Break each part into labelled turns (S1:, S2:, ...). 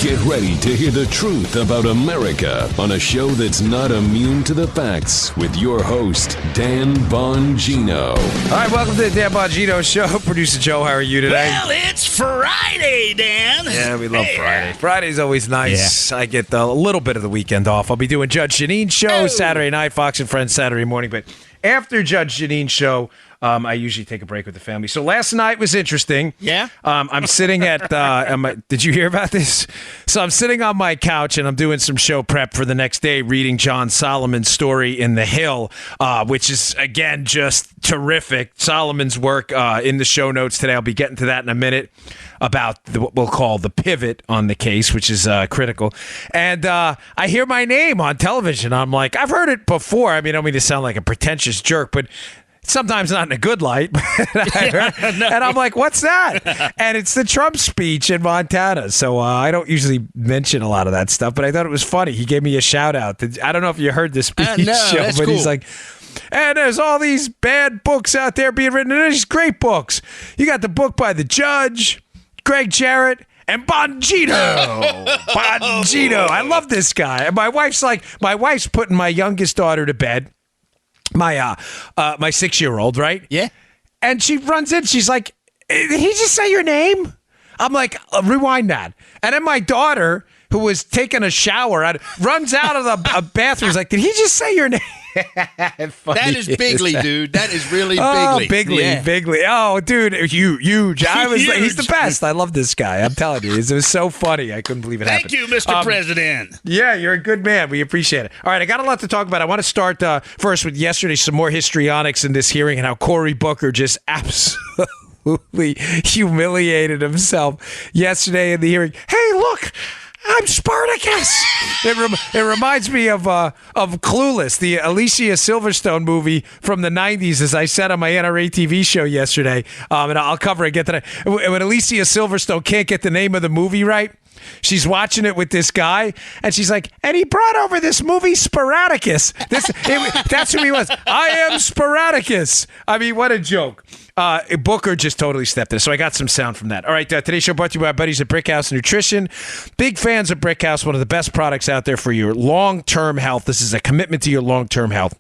S1: Get ready to hear the truth about America on a show that's not immune to the facts with your host, Dan Bongino.
S2: All right, welcome to the Dan Bongino Show. Producer Joe, how are you today?
S3: Well, it's Friday, Dan.
S2: Yeah, we love Friday. Friday's always nice. Yeah. I get a little bit of the weekend off. I'll be doing Judge Janine's show Saturday night, Fox and Friends Saturday morning. But after Judge Janine's show, I usually take a break with the family. So last night was interesting.
S3: Yeah?
S2: I'm sitting at, did you hear about this? So I'm sitting on my couch and I'm doing some show prep for the next day, reading John Solomon's story in The Hill, which is, again, just terrific. Solomon's work in the show notes today. I'll be getting to that in a minute about what we'll call the pivot on the case, which is critical. And I hear my name on television. I'm like, I've heard it before. I mean, I don't mean to sound like a pretentious jerk, but sometimes not in a good light. And I'm like, what's that? And it's the Trump speech in Montana. So I don't usually mention a lot of that stuff, but I thought it was funny. He gave me a shout out. I don't know if you heard the speech show, but cool. He's like, and there's all these bad books out there being written, and there's great books. You got the book by the judge, Greg Jarrett, and Bongino. Bongino. I love this guy. And my wife's putting my youngest daughter to bed. My 6-year-old, right? Yeah. And she runs in. She's like, did he just say your name? I'm like, rewind that. And then my daughter, who was taking a shower, runs out of the bathroom. Is like, did he just say your name?
S3: That is bigly, dude. That is really bigly.
S2: Oh, bigly. Oh, dude, huge. I was like, he's the best. I love this guy. I'm telling you, it was so funny. I couldn't believe it happened.
S3: Thank you, Mr. President.
S2: Yeah, you're a good man. We appreciate it. All right, I got a lot to talk about. I want to start first with yesterday, some more histrionics in this hearing and how Cory Booker just absolutely humiliated himself yesterday in the hearing. Hey, look. I'm Spartacus. It reminds me of Clueless, the Alicia Silverstone movie from the 90s, as I said on my NRA TV show yesterday. And I'll cover it, get to that. When Alicia Silverstone can't get the name of the movie right, she's watching it with this guy, and she's like, and he brought over this movie Spartacus. That's who he was. I am Spartacus. I mean, what a joke. Booker just totally stepped in. So I got some sound from that. All right, today's show brought to you by our buddies at Brickhouse Nutrition. Big fans of Brickhouse, one of the best products out there for your long-term health. This is a commitment to your long-term health.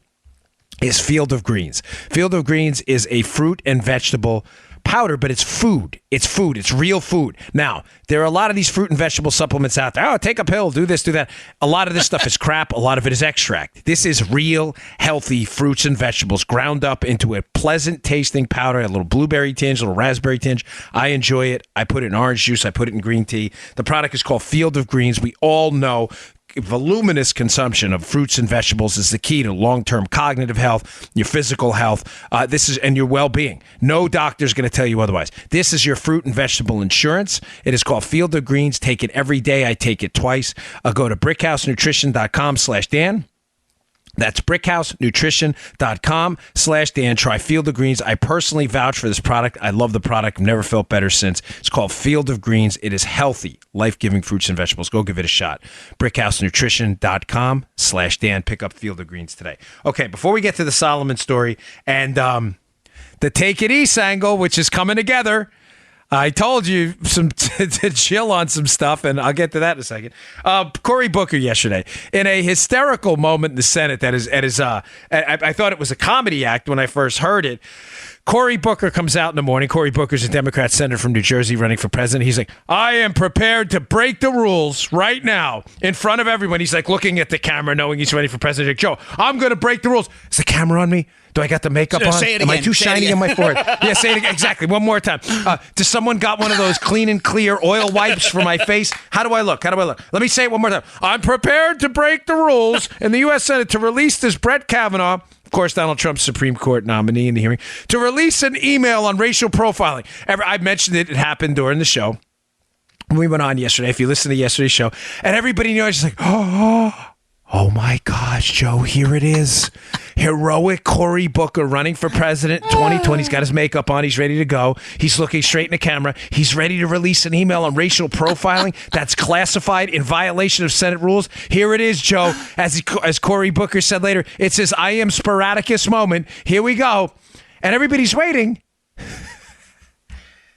S2: Is Field of Greens. Field of Greens is a fruit and vegetable powder, but it's food. It's food. It's real food. Now, there are a lot of these fruit and vegetable supplements out there. Oh, take a pill, do this, do that. A lot of this stuff is crap. A lot of it is extract. This is real, healthy fruits and vegetables ground up into a pleasant tasting powder, a little blueberry tinge, a little raspberry tinge. I enjoy it. I put it in orange juice. I put it in green tea. The product is called Field of Greens. We all know voluminous consumption of fruits and vegetables is the key to long-term cognitive health, your physical health, and your well-being. No doctor's going to tell you otherwise. This is your fruit and vegetable insurance. It is called Field of Greens. Take it every day. I take it twice. Go to brickhousenutrition.com/Dan. That's brickhousenutrition.com/Dan. Try Field of Greens. I personally vouch for this product. I love the product. I've never felt better since. It's called Field of Greens. It is healthy, life-giving fruits and vegetables. Go give it a shot. brickhousenutrition.com/Dan. Pick up Field of Greens today. Okay, before we get to the Solomon story and the Take It East angle, which is coming together, I told you to chill on some stuff, and I'll get to that in a second. Cory Booker yesterday, in a hysterical moment in the Senate I thought it was a comedy act when I first heard it. Cory Booker comes out in the morning. Cory Booker's a Democrat senator from New Jersey running for president. He's like, I am prepared to break the rules right now in front of everyone. He's like looking at the camera, knowing he's running for president. Like, Joe, I'm going to break the rules. Is the camera on me? Do I got the makeup on?
S3: Say it
S2: Am
S3: again.
S2: I too shiny on my forehead? Yeah, say it again. Exactly. One more time. Does someone got one of those clean and clear oil wipes for my face? How do I look? Let me say it one more time. I'm prepared to break the rules in the U.S. Senate to release this Brett Kavanaugh, of course, Donald Trump's Supreme Court nominee in the hearing, to release an email on racial profiling. I mentioned it. It happened during the show. We went on yesterday. If you listen to yesterday's show, and everybody knows, just like, oh my gosh, Joe, here it is. Heroic Cory Booker running for president in 2020. He's got his makeup on. He's ready to go. He's looking straight in the camera. He's ready to release an email on racial profiling that's classified in violation of Senate rules. Here it is, Joe. As Cory Booker said later, it's his I am Spartacus moment. Here we go. And everybody's waiting.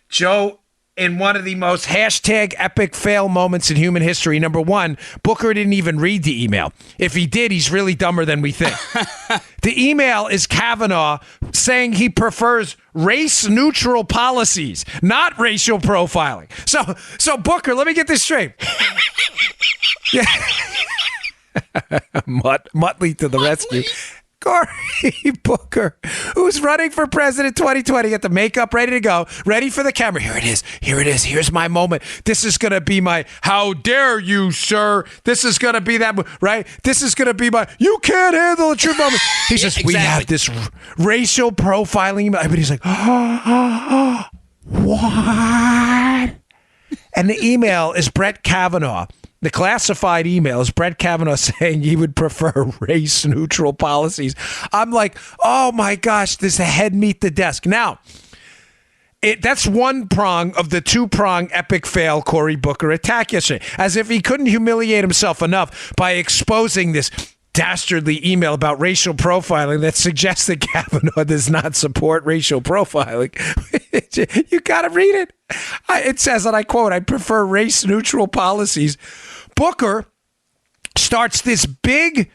S2: Joe, in one of the most hashtag epic fail moments in human history. Number one, Booker didn't even read the email. If he did, he's really dumber than we think. The email is Kavanaugh saying he prefers race-neutral policies, not racial profiling. So Booker, let me get this straight. Yeah. Muttley to the rescue. Cory Booker, who's running for president 2020, got the makeup ready to go, ready for the camera. Here it is. Here's my moment. This is going to be my, how dare you, sir? This is going to be that, right? This is going to be my, you can't handle the truth moment. He says, exactly. We have this racial profiling. But he's like, what? And the email is Brett Kavanaugh. The classified email is Brett Kavanaugh saying he would prefer race-neutral policies. I'm like, oh my gosh, this head meet the desk. Now, that's one prong of the two-prong epic fail Cory Booker attack yesterday. As if he couldn't humiliate himself enough by exposing this dastardly email about racial profiling that suggests that Kavanaugh does not support racial profiling. You got to read it. It says, and I quote, I prefer race-neutral policies. Booker starts this big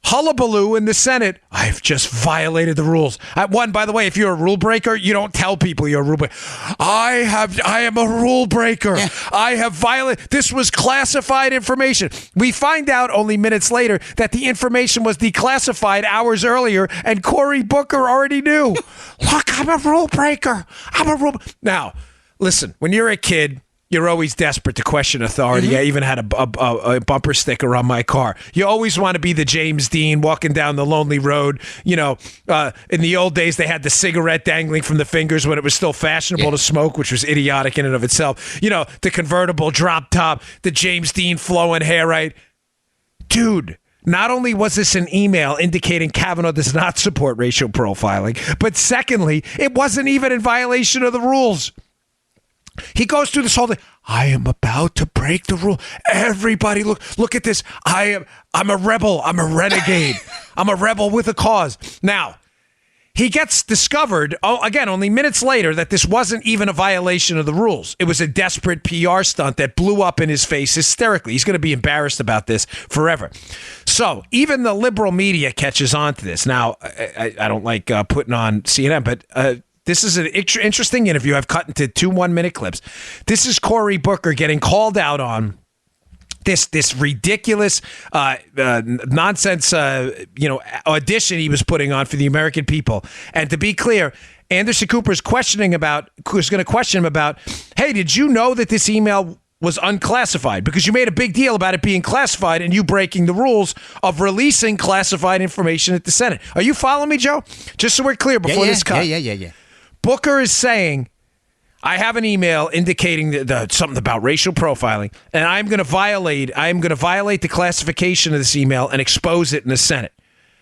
S2: hullabaloo in the Senate. I've just violated the rules. By the way, if you're a rule breaker, you don't tell people you're a rule breaker. I am a rule breaker. Yeah. I have violated. This was classified information. We find out only minutes later that the information was declassified hours earlier, and Cory Booker already knew. Look, I'm a rule breaker. Now, listen, when you're a kid, you're always desperate to question authority. Mm-hmm. I even had a bumper sticker on my car. You always want to be the James Dean walking down the lonely road. You know, in the old days, they had the cigarette dangling from the fingers when it was still fashionable to smoke, which was idiotic in and of itself. You know, the convertible drop top, the James Dean flowing hair, right? Dude, not only was this an email indicating Kavanaugh does not support racial profiling, but secondly, it wasn't even in violation of the rules. He goes through this whole thing. I am about to break the rule. Everybody, look at this. I'm a rebel. I'm a renegade. I'm a rebel with a cause. Now, he gets discovered, again, only minutes later, that this wasn't even a violation of the rules. It was a desperate PR stunt that blew up in his face hysterically. He's going to be embarrassed about this forever. So even the liberal media catches on to this. Now, I don't like putting on CNN, but this is an interesting interview. I've cut into 2 1-minute clips. This is Cory Booker getting called out on this ridiculous nonsense audition he was putting on for the American people. And to be clear, Anderson Cooper is going to question him about, hey, did you know that this email was unclassified? Because you made a big deal about it being classified and you breaking the rules of releasing classified information at the Senate. Are you following me, Joe? Just so we're clear before this cut.
S3: Yeah.
S2: Booker is saying, I have an email indicating something about racial profiling, and I'm going to violate the classification of this email and expose it in the Senate.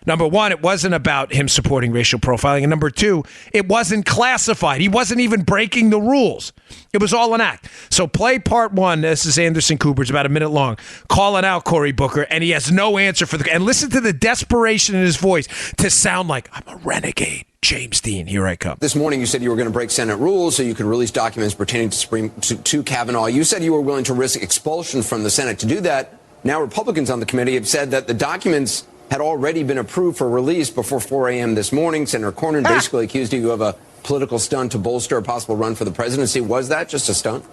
S2: Number one, it wasn't about him supporting racial profiling. And number two, it wasn't classified. He wasn't even breaking the rules. It was all an act. So play part one. This is Anderson Cooper. It's about a minute long. Calling out Cory Booker, and he has no answer and listen to the desperation in his voice to sound like, I'm a renegade. James Dean, here I come.
S4: This morning you said you were going to break Senate rules so you could release documents pertaining to Kavanaugh. You said you were willing to risk expulsion from the Senate. To do that, now Republicans on the committee have said that the documents had already been approved for release before 4 a.m. this morning. Senator Cornyn basically accused you of a political stunt to bolster a possible run for the presidency. Was that just a stunt?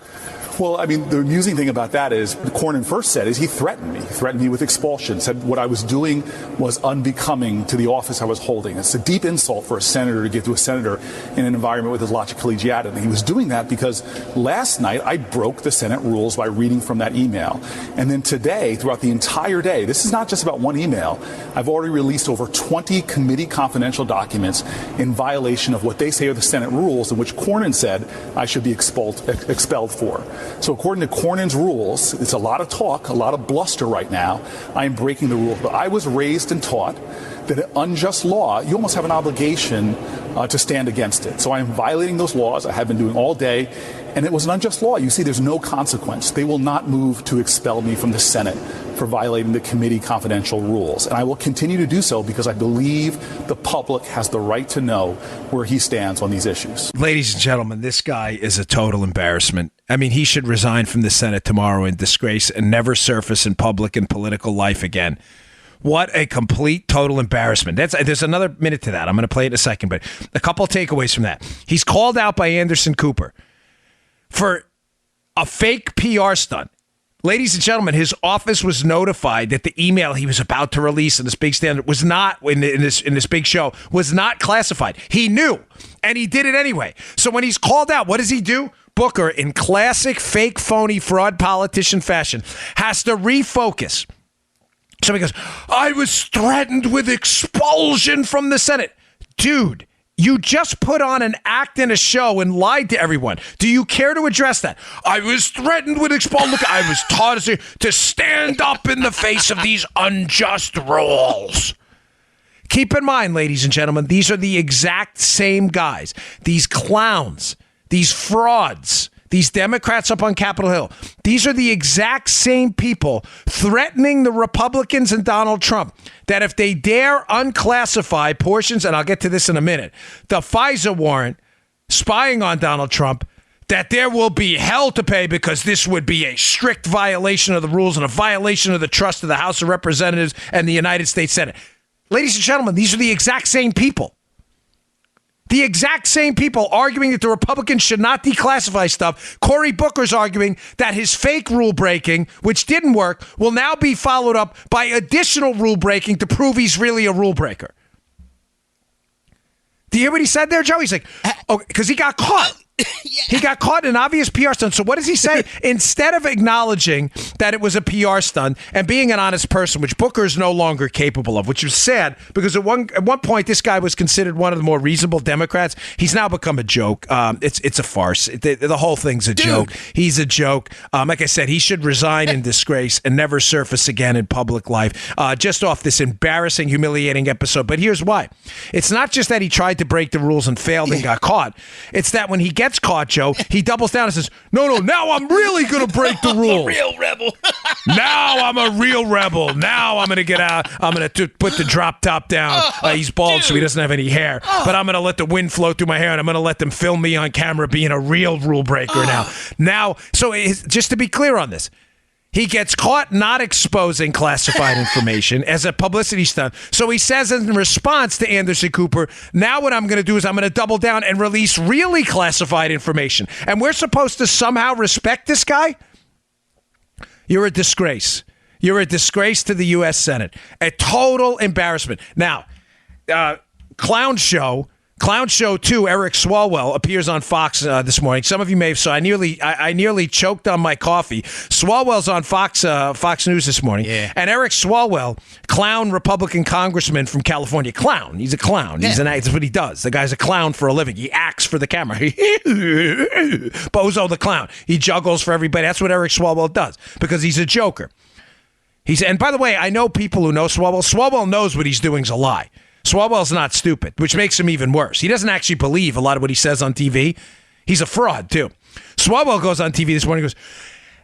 S5: Well, I mean, the amusing thing about that is Cornyn first said is he threatened me. He threatened me with expulsion, said what I was doing was unbecoming to the office I was holding. It's a deep insult for a senator to give to a senator in an environment with his lots of collegiality. And he was doing that because last night I broke the Senate rules by reading from that email. And then today, throughout the entire day, this is not just about one email. I've already released over 20 committee confidential documents in violation of what they say are the Senate rules, in which Cornyn said I should be expelled for. So according to Cornyn's rules, it's a lot of talk, a lot of bluster right now. I am breaking the rules. But I was raised and taught that an unjust law, you almost have an obligation to stand against it. So I am violating those laws. I have been doing all day. And it was an unjust law. You see, there's no consequence. They will not move to expel me from the Senate for violating the committee confidential rules. And I will continue to do so because I believe the public has the right to know where he stands on these issues.
S2: Ladies and gentlemen, this guy is a total embarrassment. I mean, he should resign from the Senate tomorrow in disgrace and never surface in public and political life again. What a complete, total embarrassment. There's another minute to that. I'm going to play it in a second, but a couple of takeaways from that. He's called out by Anderson Cooper for a fake PR stunt. Ladies and gentlemen, his office was notified that the email he was about to release in this big standard was not in this big show was not classified. He knew, and he did it anyway. So when he's called out, what does he do? Booker, in classic fake, phony, fraud politician fashion, has to refocus. So he goes, I was threatened with expulsion from the Senate. Dude, you just put on an act in a show and lied to everyone. Do you care to address that? I was threatened with expulsion. Look, I was taught to stand up in the face of these unjust rules. Keep in mind, ladies and gentlemen, these are the exact same guys. These clowns, these frauds, these Democrats up on Capitol Hill. These are the exact same people threatening the Republicans and Donald Trump that if they dare unclassify portions, and I'll get to this in a minute, the FISA warrant spying on Donald Trump, that there will be hell to pay because this would be a strict violation of the rules and a violation of the trust of the House of Representatives and the United States Senate. Ladies and gentlemen, these are the exact same people. The exact same people arguing that the Republicans should not declassify stuff. Cory Booker's arguing that his fake rule breaking, which didn't work, will now be followed up by additional rule breaking to prove he's really a rule breaker. Do you hear what he said there, Joe? He's like, oh, because he got caught. Yeah. He got caught in an obvious PR stunt. So what does he say? Instead of acknowledging that it was a PR stunt and being an honest person, which Booker is no longer capable of, which is sad because at one point this guy was considered one of the more reasonable Democrats. He's now become a joke. It's a farce. The whole thing's a joke. He's a joke. Like I said, he should resign in disgrace and never surface again in public life. Just off this embarrassing, humiliating episode. But here's why. It's not just that he tried to break the rules and failed and got caught. It's that when he gets caught, Joe, he doubles down and says, no, now I'm really going to break the rules.
S3: A real rebel.
S2: Now I'm a real rebel. Now I'm going to get out. I'm going to put the drop top down. He's bald, so he doesn't have any hair. But I'm going to let the wind flow through my hair, and I'm going to let them film me on camera being a real rule breaker now. So just to be clear on this, he gets caught not exposing classified information as a publicity stunt. So he says in response to Anderson Cooper, now what I'm going to do is I'm going to double down and release really classified information. And we're supposed to somehow respect this guy? You're a disgrace. You're a disgrace to the U.S. Senate. A total embarrassment. Now, Clown Show 2, Eric Swalwell appears on Fox this morning. Some of you may have saw. I nearly choked on my coffee. Swalwell's on Fox News this morning. Yeah. And Eric Swalwell, clown Republican congressman from California. Clown. He's a clown. Yeah. That's what he does. The guy's a clown for a living. He acts for the camera. Bozo the clown. He juggles for everybody. That's what Eric Swalwell does because he's a joker. And by the way, I know people who know Swalwell. Swalwell knows what he's doing is a lie. Swalwell's not stupid, which makes him even worse. He doesn't actually believe a lot of what he says on TV. He's a fraud, too. Swalwell goes on TV this morning and goes,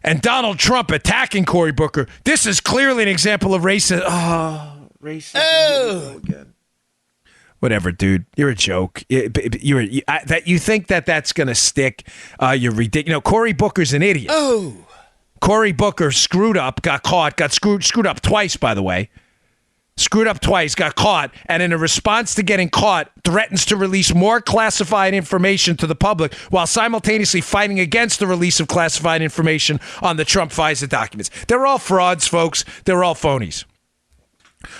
S2: and Donald Trump attacking Cory Booker. This is clearly an example of racism. Oh, racism. Oh. Whatever, dude. You're a joke. That you think that's going to stick. You're ridiculous. Cory Booker's an idiot. Oh. Cory Booker screwed up, got caught, got screwed up twice, by the way. Screwed up twice, got caught, and in a response to getting caught, threatens to release more classified information to the public while simultaneously fighting against the release of classified information on the Trump FISA documents. They're all frauds, folks. They're all phonies.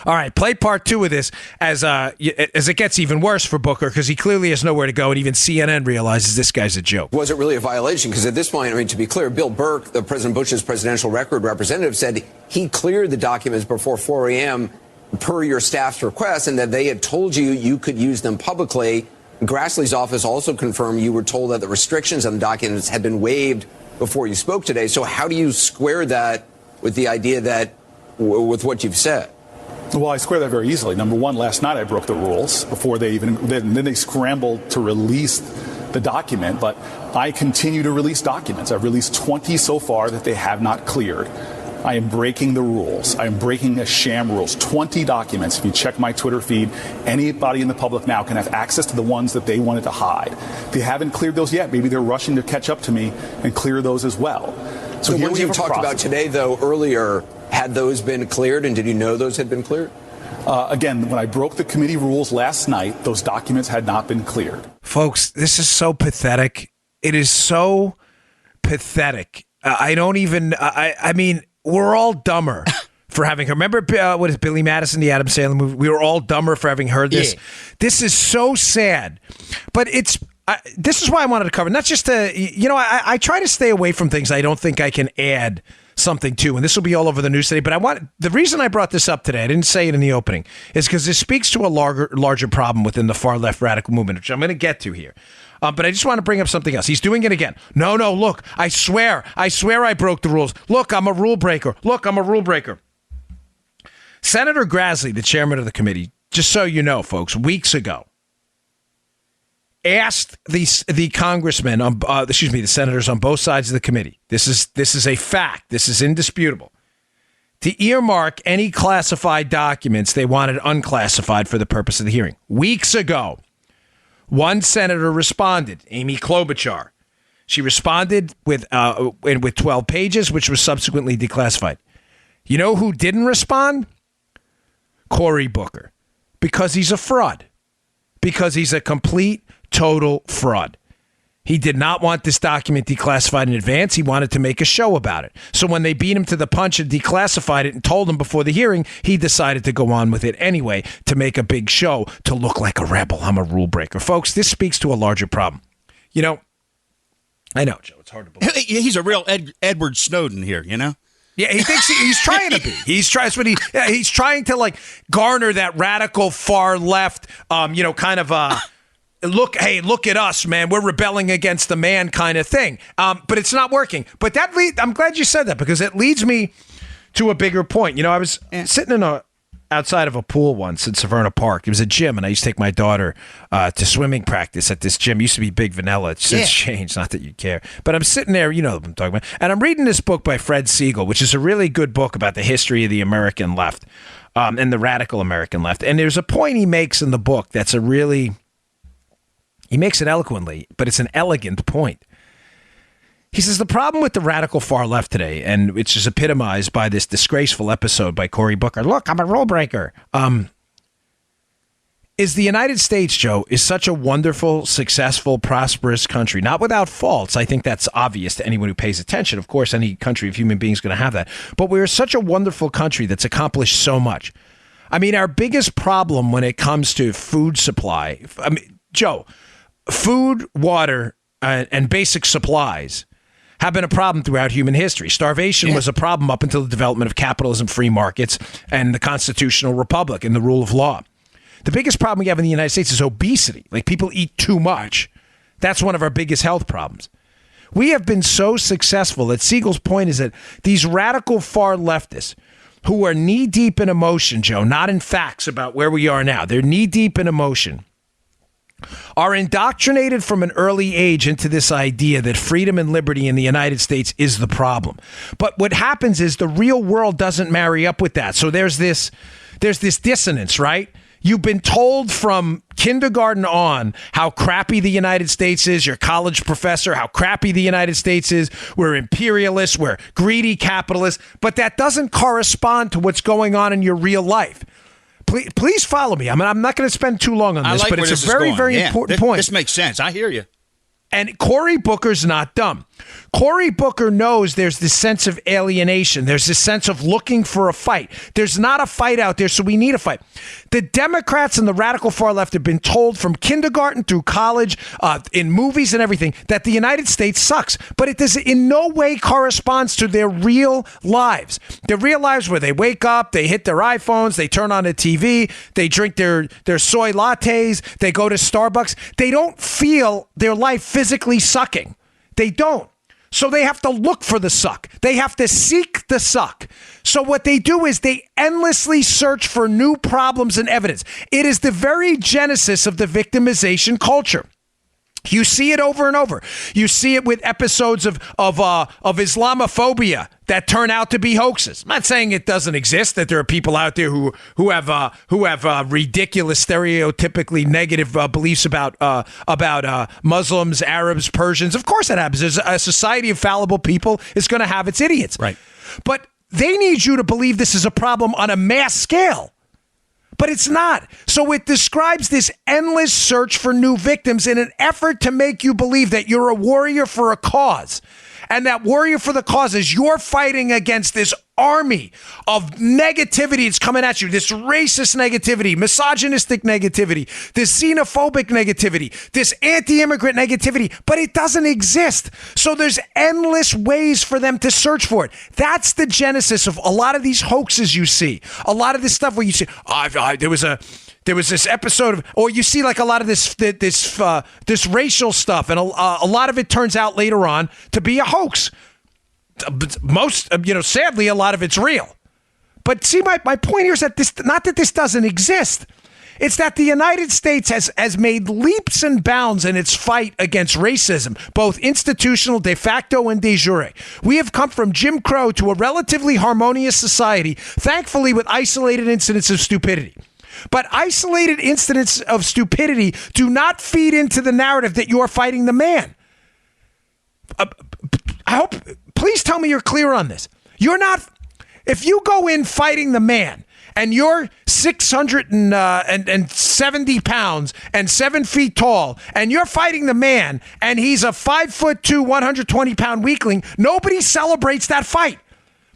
S2: All right, play part 2 of this as it gets even worse for Booker because he clearly has nowhere to go, and even CNN realizes this guy's a joke.
S4: Was it really a violation? Because at this point, to be clear, Bill Burke, the President Bush's presidential record representative, said he cleared the documents before 4 a.m., per your staff's request, and that they had told you could use them publicly. Grassley's office also confirmed you were told that the restrictions on the documents had been waived before you spoke today. So how do you square that with the idea that, with what you've said?
S5: Well, I square that very easily. Number one, last night I broke the rules before then they scrambled to release the document, but I continue to release documents. I've released 20 so far that they have not cleared. I am breaking the rules. I am breaking the sham rules. 20 documents. If you check my Twitter feed, anybody in the public now can have access to the ones that they wanted to hide. They haven't cleared those yet. Maybe they're rushing to catch up to me and clear those as well.
S4: So
S5: here
S4: ones
S5: we
S4: you
S5: have a
S4: talked about
S5: process.
S4: today, though, earlier, had those been cleared, and did you know those had been cleared?
S5: Again, when I broke the committee rules last night, those documents had not been cleared.
S2: Folks, this is so pathetic. It is so pathetic. I don't even, I mean, we're all dumber for having heard. Remember, what is Billy Madison, the Adam Sandler movie? We were all dumber for having heard this.
S3: Yeah.
S2: This is so sad. But this is why I wanted to cover, not just I try to stay away from things I don't think I can add something to, and this will be all over the news today. But the reason I brought this up today, I didn't say it in the opening, is because this speaks to a larger problem within the far left radical movement, which I'm going to get to here. But I just want to bring up something else. He's doing it again. No, look, I swear I broke the rules. Look, I'm a rule breaker. Senator Grassley, the chairman of the committee, just so you know, folks, weeks ago, asked the congressmen, the senators on both sides of the committee. This is a fact. This is indisputable. To earmark any classified documents they wanted unclassified for the purpose of the hearing. Weeks ago, one senator responded, Amy Klobuchar. She responded with 12 pages, which was subsequently declassified. You know who didn't respond? Cory Booker, because he's a fraud. Because he's a complete, total fraud. He did not want this document declassified in advance. He wanted to make a show about it. So when they beat him to the punch and declassified it and told him before the hearing, he decided to go on with it anyway to make a big show, to look like a rebel. I'm a rule breaker. Folks, this speaks to a larger problem. You know, I know, Joe, it's hard to believe.
S3: He's a real Edward Snowden here, you know?
S2: Yeah, he thinks he's trying to be. He's trying to like garner that radical far left, kind of look at us, man. We're rebelling against the man kind of thing. But it's not working. But I'm glad you said that, because it leads me to a bigger point. You know, I was sitting outside of a pool once in Severna Park. It was a gym, and I used to take my daughter to swimming practice at this gym. It used to be Big Vanilla. It's since changed, not that you care. But I'm sitting there, you know what I'm talking about, and I'm reading this book by Fred Siegel, which is a really good book about the history of the American left and the radical American left. And there's a point he makes in the book that's he makes it eloquently, but it's an elegant point. He says the problem with the radical far left today, and it's just epitomized by this disgraceful episode by Cory Booker, look, I'm a rule breaker, is the United States, Joe, is such a wonderful, successful, prosperous country. Not without faults. I think that's obvious to anyone who pays attention. Of course, any country of human beings is going to have that. But we're such a wonderful country that's accomplished so much. I mean, our biggest problem when it comes to food supply, Joe, food, water, and basic supplies have been a problem throughout human history. Starvation was a problem up until the development of capitalism, free markets, and the constitutional republic and the rule of law. The biggest problem we have in the United States is obesity. Like, people eat too much. That's one of our biggest health problems. We have been so successful that Siegel's point is that these radical far leftists who are knee-deep in emotion, Joe, not in facts about where we are now, they're knee-deep in emotion, are indoctrinated from an early age into this idea that freedom and liberty in the United States is the problem. But what happens is the real world doesn't marry up with that. So there's this dissonance, right? You've been told from kindergarten on how crappy the United States is, your college professor, how crappy the United States is. We're imperialists, we're greedy capitalists, but that doesn't correspond to what's going on in your real life. Please follow me. I mean, I'm not going to spend too long on this, but it's a very, very important point.
S3: This makes sense. I hear you.
S2: And Cory Booker's not dumb. Cory Booker knows there's this sense of alienation. There's this sense of looking for a fight. There's not a fight out there, so we need a fight. The Democrats and the radical far left have been told from kindergarten through college, in movies and everything, that the United States sucks. But it does in no way corresponds to their real lives. Their real lives where they wake up, they hit their iPhones, they turn on the TV, they drink their soy lattes, they go to Starbucks. They don't feel their life physically sucking. They don't. So they have to look for the suck. They have to seek the suck. So what they do is they endlessly search for new problems and evidence. It is the very genesis of the victimization culture. You see it over and over. You see it with episodes of Islamophobia that turn out to be hoaxes. I'm not saying it doesn't exist, that there are people out there who have ridiculous, stereotypically negative beliefs about Muslims, Arabs, Persians. Of course that happens. There's a society of fallible people is going to have its idiots.
S6: Right.
S2: But they need you to believe this is a problem on a mass scale. But it's not. So it describes this endless search for new victims in an effort to make you believe that you're a warrior for a cause. And that warrior for the cause is you're fighting against this army of negativity that's coming at you, this racist negativity, misogynistic negativity, this xenophobic negativity, this anti-immigrant negativity, but it doesn't exist. So there's endless ways for them to search for it. That's the genesis of a lot of these hoaxes you see. A lot of this stuff where you see, there was this episode of, or you see like a lot of this racial stuff, and a lot of it turns out later on to be a hoax. Most, sadly, a lot of it's real. But see, my point here is that not that this doesn't exist. It's that the United States has made leaps and bounds in its fight against racism, both institutional, de facto, and de jure. We have come from Jim Crow to a relatively harmonious society, thankfully with isolated incidents of stupidity. But isolated incidents of stupidity do not feed into the narrative that you're fighting the man. Please tell me you're clear on this. You're not, if you go in fighting the man and you're 670 pounds and 7 feet tall, and you're fighting the man and he's a 5'2", 120-pound weakling, nobody celebrates that fight.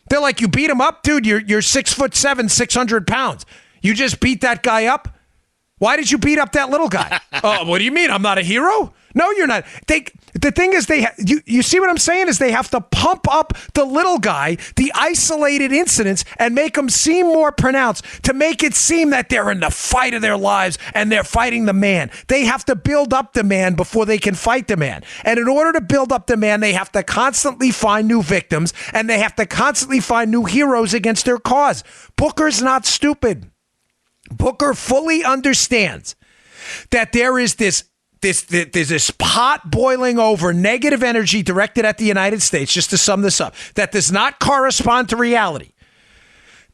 S2: They're like, you beat him up, dude. You're 6'7", 600 pounds. You just beat that guy up? Why did you beat up that little guy? Oh, what do you mean? I'm not a hero? No, you're not. The thing is, you see what I'm saying is they have to pump up the little guy, the isolated incidents, and make them seem more pronounced to make it seem that they're in the fight of their lives and they're fighting the man. They have to build up the man before they can fight the man. And in order to build up the man, they have to constantly find new victims, and they have to constantly find new heroes against their cause. Booker's not stupid. Booker fully understands that there is this pot boiling over, negative energy directed at the United States, just to sum this up, that does not correspond to reality.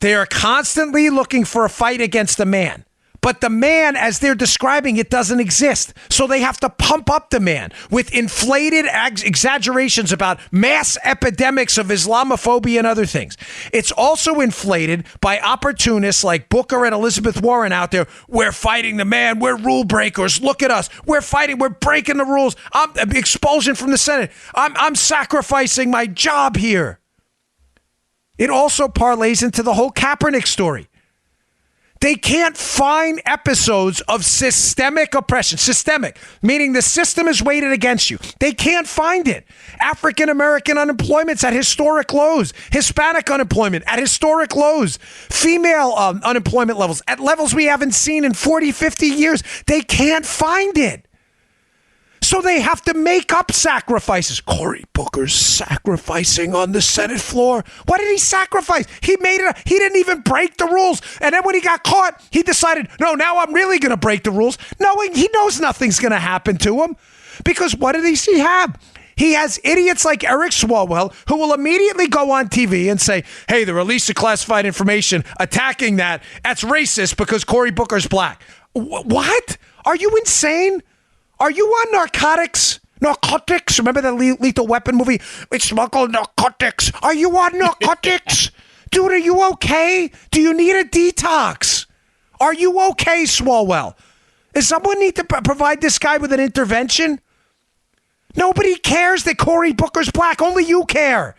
S2: They are constantly looking for a fight against the man. But the man, as they're describing it, doesn't exist. So they have to pump up the man with inflated exaggerations about mass epidemics of Islamophobia and other things. It's also inflated by opportunists like Booker and Elizabeth Warren out there. We're fighting the man. We're rule breakers. Look at us. We're fighting. We're breaking the rules. Expulsion from the Senate. I'm sacrificing my job here. It also parlays into the whole Kaepernick story. They can't find episodes of systemic oppression. Systemic, meaning the system is weighted against you. They can't find it. African-American unemployment's at historic lows. Hispanic unemployment at historic lows. Female unemployment levels at levels we haven't seen in 40, 50 years. They can't find it. So they have to make up sacrifices. Cory Booker's sacrificing on the Senate floor. What did he sacrifice? He didn't even break the rules. And then when he got caught, he decided, no, now I'm really going to break the rules. Knowing he knows nothing's going to happen to him. Because what did he have? He has idiots like Eric Swalwell who will immediately go on TV and say, hey, the release of classified information attacking that's racist because Cory Booker's black. What? Are you insane? Are you on narcotics? Narcotics? Remember that Lethal Weapon movie? We smuggle narcotics. Are you on narcotics? Dude, are you okay? Do you need a detox? Are you okay, Swalwell? Does someone need to provide this guy with an intervention? Nobody cares that Cory Booker's black. Only you care.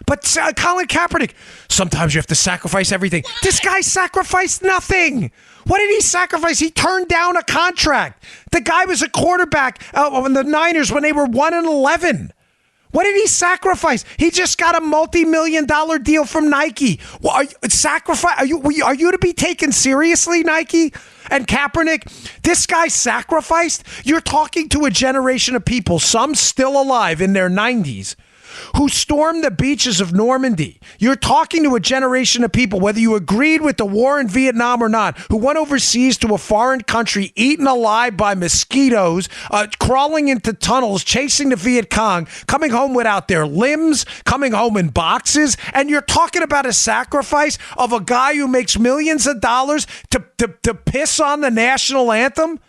S2: But Colin Kaepernick, sometimes you have to sacrifice everything. What? This guy sacrificed nothing. What did he sacrifice? He turned down a contract. The guy was a quarterback in the Niners when they were 1-11. What did he sacrifice? He just got a multi-million-dollar deal from Nike. Well, are you to be taken seriously, Nike? And Kaepernick, this guy sacrificed? You're talking to a generation of people, some still alive in their 90s, who stormed the beaches of Normandy. You're talking to a generation of people, whether you agreed with the war in Vietnam or not, who went overseas to a foreign country, eaten alive by mosquitoes, crawling into tunnels, chasing the Viet Cong, coming home without their limbs, coming home in boxes. And you're talking about a sacrifice of a guy who makes millions of dollars to piss on the national anthem?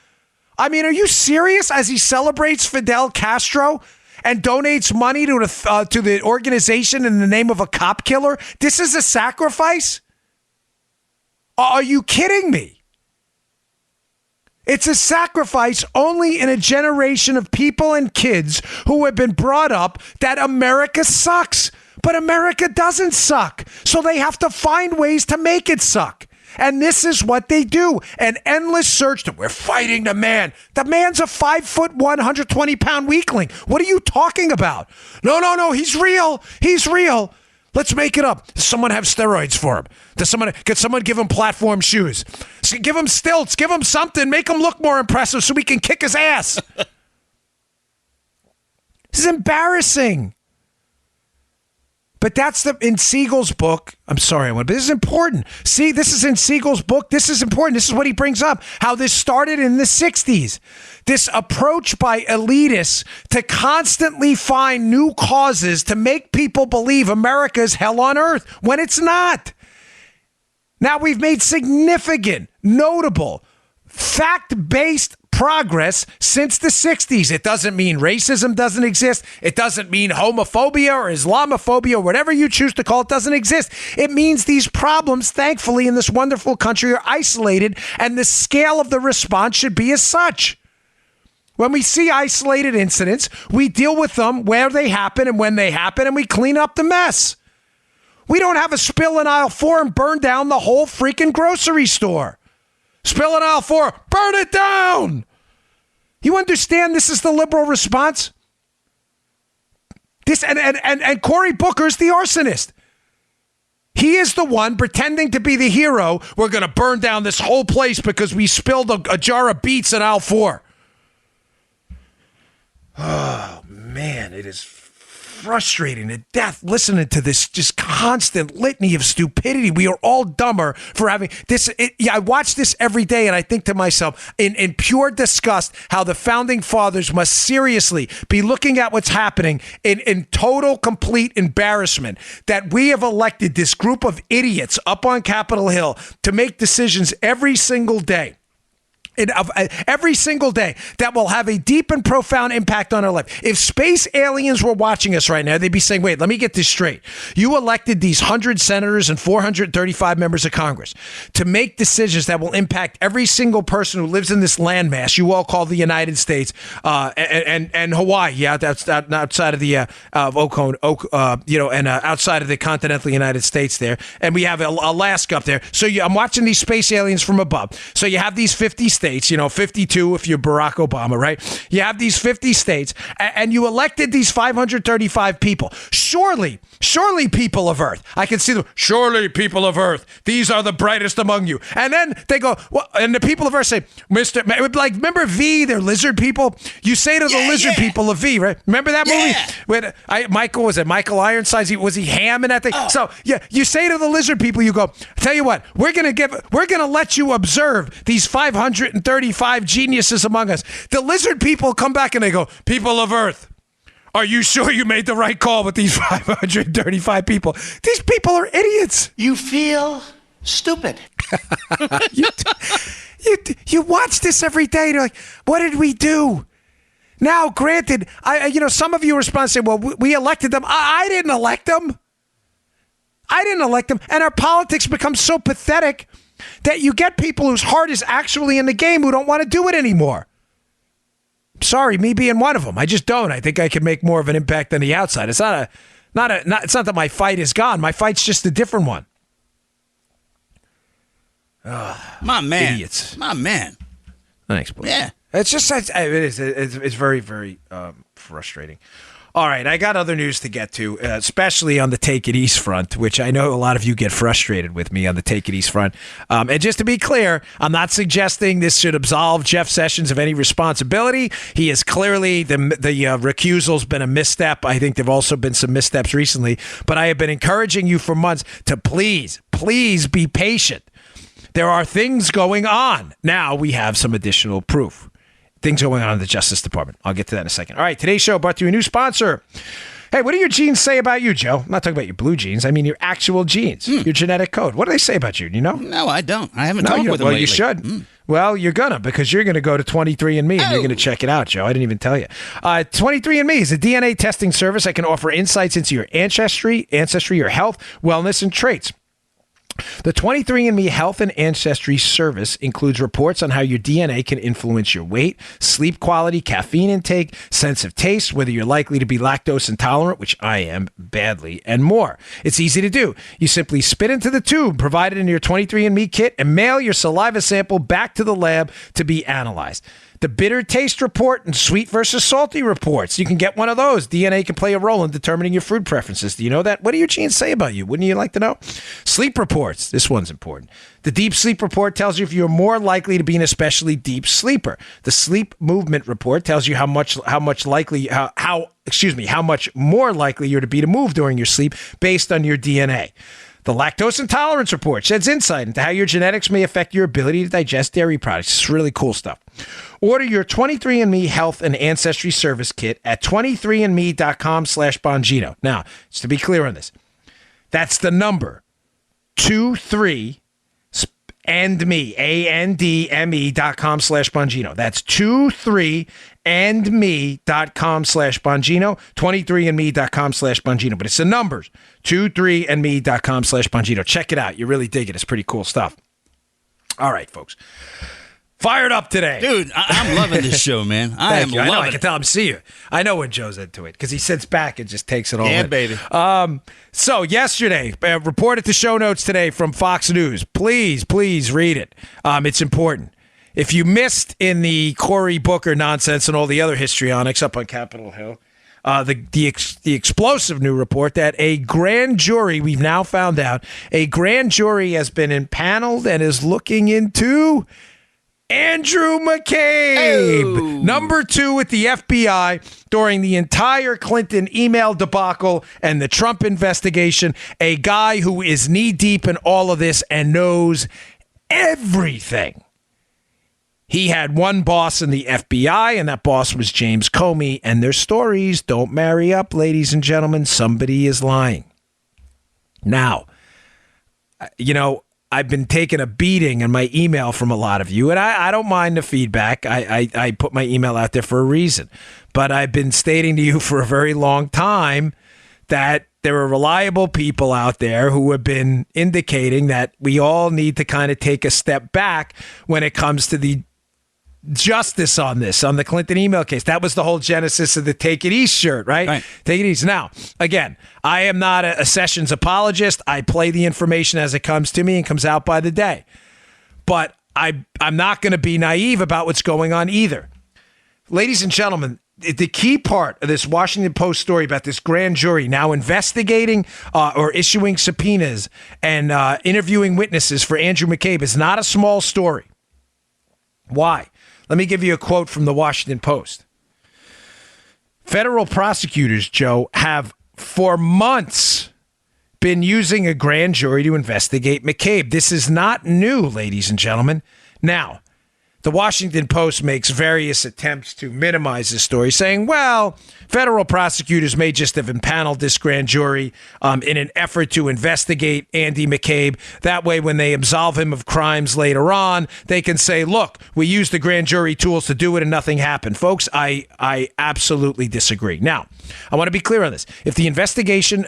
S2: I mean, are you serious? As he celebrates Fidel Castro and donates money to the organization in the name of a cop killer? This is a sacrifice? Are you kidding me? It's a sacrifice only in a generation of people and kids who have been brought up that America sucks. But America doesn't suck. So they have to find ways to make it suck. And this is what they do. An endless search. We're fighting the man. The man's a 5'1", 120-pound weakling. What are you talking about? No. He's real. He's real. Let's make it up. Does someone have steroids for him? Could someone give him platform shoes? Give him stilts. Give him something. Make him look more impressive so we can kick his ass. This is embarrassing. But that's in Siegel's book. I'm sorry, but this is important. See, this is in Siegel's book. This is important. This is what he brings up, how this started in the 60s. This approach by elitists to constantly find new causes to make people believe America's hell on earth when it's not. Now, we've made significant, notable, fact-based progress since the 60s. It doesn't mean racism doesn't exist. It doesn't mean homophobia or Islamophobia or whatever you choose to call it doesn't exist. It means these problems, thankfully, in this wonderful country are isolated, and the scale of the response should be as such. When we see isolated incidents, we deal with them where they happen and when they happen, and we clean up the mess. We don't have a spill in aisle 4 and burn down the whole freaking grocery store. Spill in aisle 4, burn it down. You understand this is the liberal response? This and Cory Booker's the arsonist. He is the one pretending to be the hero. We're going to burn down this whole place because we spilled a jar of beets in aisle 4. Oh, man, it is frustrating to death listening to this just constant litany of stupidity. We are all dumber for having this. I watch this every day and I think to myself in pure disgust how the founding fathers must seriously be looking at what's happening in total, complete embarrassment that we have elected this group of idiots up on Capitol Hill to make decisions every single day. Every single day that will have a deep and profound impact on our life. If space aliens were watching us right now, they'd be saying, wait, let me get this straight. You elected these 100 senators and 435 members of Congress to make decisions that will impact every single person who lives in this landmass you all call the United States and Hawaii. Yeah, that's outside of the outside of the continental United States there. And we have Alaska up there. So I'm watching these space aliens from above. So you have these 50 states, 52 if you're Barack Obama, right? You have these 50 states, and you elected these 535 people. Surely, people of Earth. I can see them. Surely, people of Earth. These are the brightest among you. And then they go, well, and the people of Earth say, remember V, they're lizard people? You say to the lizard people of V, right? Remember that movie? When Michael Ironsides? Was he Ham in that thing? Oh. So, you say to the lizard people, you go, tell you what, we're going to let you observe these 535 geniuses among us. The lizard people come back and they go, people of Earth, are you sure you made the right call with these 535 people? These people are idiots.
S3: You feel stupid.
S2: You watch this every day. You're like, what did we do? Now, granted, some of you respond and say, well, we elected them. I didn't elect them. And our politics become so pathetic that you get people whose heart is actually in the game who don't want to do it anymore. Sorry, me being one of them. I just don't. I think I can make more of an impact than the outside. It's not that my fight is gone. My fight's just a different one.
S3: My man.
S2: Idiots.
S3: My man.
S2: Thanks, boy.
S3: Yeah.
S2: It's just, it's very, very frustrating. All right, I got other news to get to, especially on the Take It East front, which I know a lot of you get frustrated with me on the Take It East front. And just to be clear, I'm not suggesting this should absolve Jeff Sessions of any responsibility. He is clearly, the recusal's been a misstep. I think there have also been some missteps recently. But I have been encouraging you for months to please be patient. There are things going on. Now we have some additional proof. Things going on in the Justice Department. I'll get to that in a second. All right, today's show brought to you a new sponsor. Hey, what do your genes say about you, Joe? I'm not talking about your blue genes. I mean your actual genes, your genetic code. What do they say about you? Do you know?
S3: No, I don't. I haven't talked with them lately.
S2: Well, you should. Well, you're going to, because you're going to go to 23andMe and you're going to check it out, Joe. I didn't even tell you. 23andMe is a DNA testing service that can offer insights into your ancestry, your health, wellness, and traits. The 23andMe Health and Ancestry Service includes reports on how your DNA can influence your weight, sleep quality, caffeine intake, sense of taste, whether you're likely to be lactose intolerant, which I am badly, and more. It's easy to do. You simply spit into the tube provided in your 23andMe kit and mail your saliva sample back to the lab to be analyzed. The bitter taste report and sweet versus salty reports. You can get one of those. DNA can play a role in determining your food preferences. Do you know that? What do your genes say about you? Wouldn't you like to know? Sleep reports. This one's important. The deep sleep report tells you if you're more likely to be an especially deep sleeper. The sleep movement report tells you how much more likely you're to be to move during your sleep based on your DNA. The lactose intolerance report sheds insight into how your genetics may affect your ability to digest dairy products. It's really cool stuff. Order your 23andMe Health and Ancestry Service Kit at 23andme.com/Bongino. Now, just to be clear on this, that's the number 23 and me, ANDME.com/Bongino. That's 23andme.com/Bongino, 23andme.com/Bongino. But it's the numbers, 23andme.com/Bongino. Check it out. You really dig it. It's pretty cool stuff. All right, folks. Fired up today.
S3: Dude, I'm loving this show, man. I am loving it.
S2: I can tell him, see you. I know when Joe's into it because he sits back and just takes it all in.
S3: Yeah, baby.
S2: So yesterday, report at the show notes today from Fox News. Please read it. It's important. If you missed in the Cory Booker nonsense and all the other histrionics up on Capitol Hill, the explosive new report that a grand jury, we've now found out, a grand jury has been impaneled and is looking into Andrew McCabe, number 2 with the FBI during the entire Clinton email debacle and the Trump investigation, a guy who is knee-deep in all of this and knows everything. He had one boss in the FBI, and that boss was James Comey, and their stories don't marry up, ladies and gentlemen. Somebody is lying. Now, I've been taking a beating in my email from a lot of you, and I don't mind the feedback. I put my email out there for a reason. But I've been stating to you for a very long time that there are reliable people out there who have been indicating that we all need to kind of take a step back when it comes to the justice on this, on the Clinton email case. That was the whole genesis of the Take It East shirt, right? Take it easy. Now, again, I am not a Sessions apologist. I play the information as it comes to me and comes out by the day. But I'm not going to be naive about what's going on either. Ladies and gentlemen, the key part of this Washington Post story about this grand jury now investigating or issuing subpoenas and interviewing witnesses for Andrew McCabe is not a small story. Why? Let me give you a quote from the Washington Post. Federal prosecutors, Joe, have for months been using a grand jury to investigate McCabe. This is not new, ladies and gentlemen. Now, the Washington Post makes various attempts to minimize this story, saying, well, federal prosecutors may just have impaneled this grand jury in an effort to investigate Andy McCabe. That way, when they absolve him of crimes later on, they can say, look, we used the grand jury tools to do it and nothing happened. Folks, I absolutely disagree. Now, I want to be clear on this. If the investigation,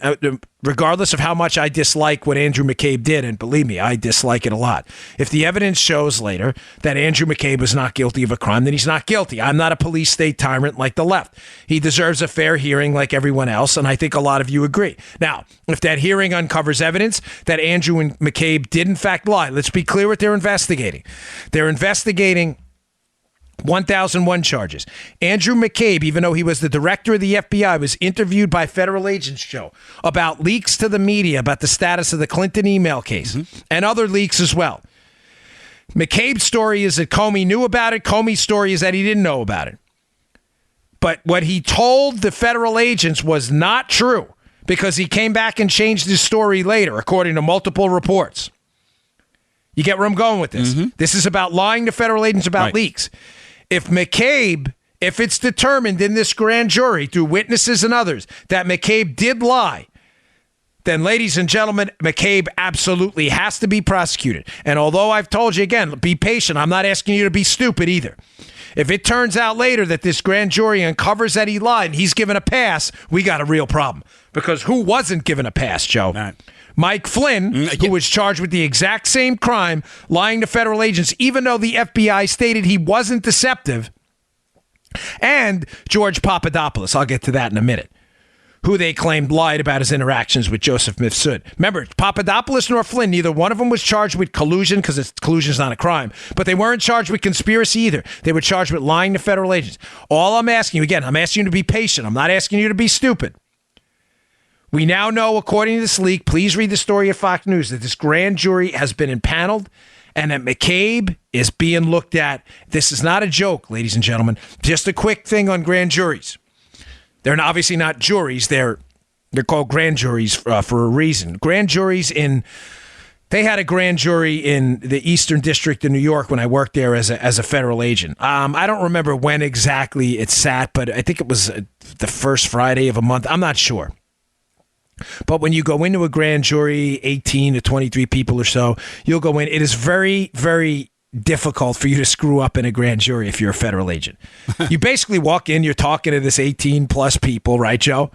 S2: regardless of how much I dislike what Andrew McCabe did, and believe me, I dislike it a lot, if the evidence shows later that Andrew McCabe was not guilty of a crime, then he's not guilty. I'm not a police state tyrant like the left. He deserves a fair hearing like everyone else, and I think a lot of you agree. Now, if that hearing uncovers evidence that Andrew and McCabe did in fact lie, let's be clear what they're investigating. They're investigating 1001 charges. Andrew McCabe, even though he was the director of the FBI, was interviewed by federal agents, Joe, about leaks to the media about the status of the Clinton email case and other leaks as well. McCabe's story is that Comey knew about it. Comey's story is that he didn't know about it. But what he told the federal agents was not true because he came back and changed his story later, according to multiple reports. You get where I'm going with this? This is about lying to federal agents about leaks. If McCabe, if it's determined in this grand jury through witnesses and others that McCabe did lie, then, ladies and gentlemen, McCabe absolutely has to be prosecuted. And although I've told you again, be patient. I'm not asking you to be stupid either. If it turns out later that this grand jury uncovers that he lied and he's given a pass, we got a real problem. Because who wasn't given a pass, Joe? Mike Flynn, who was charged with the exact same crime, lying to federal agents, even though the FBI stated he wasn't deceptive, and George Papadopoulos. I'll get to that in a minute. Who they claimed lied about his interactions with Joseph Mifsud. Remember, Papadopoulos nor Flynn, neither one of them was charged with collusion, because collusion is not a crime, but they weren't charged with conspiracy either. They were charged with lying to federal agents. All I'm asking you, again, I'm asking you to be patient. I'm not asking you to be stupid. We now know, according to this leak, please read the story at Fox News, that this grand jury has been impaneled and that McCabe is being looked at. This is not a joke, ladies and gentlemen. Just a quick thing on grand juries. They're obviously not juries. They're called grand juries for a reason. Grand juries they had a grand jury in the Eastern District of New York when I worked there as a federal agent. I don't remember when exactly it sat, but I think it was the first Friday of a month. I'm not sure. But when you go into a grand jury, 18 to 23 people or so, you'll go in. It is very, very difficult for you to screw up in a grand jury if you're a federal agent. You basically walk in, you're talking to this 18 plus people, right, Joe?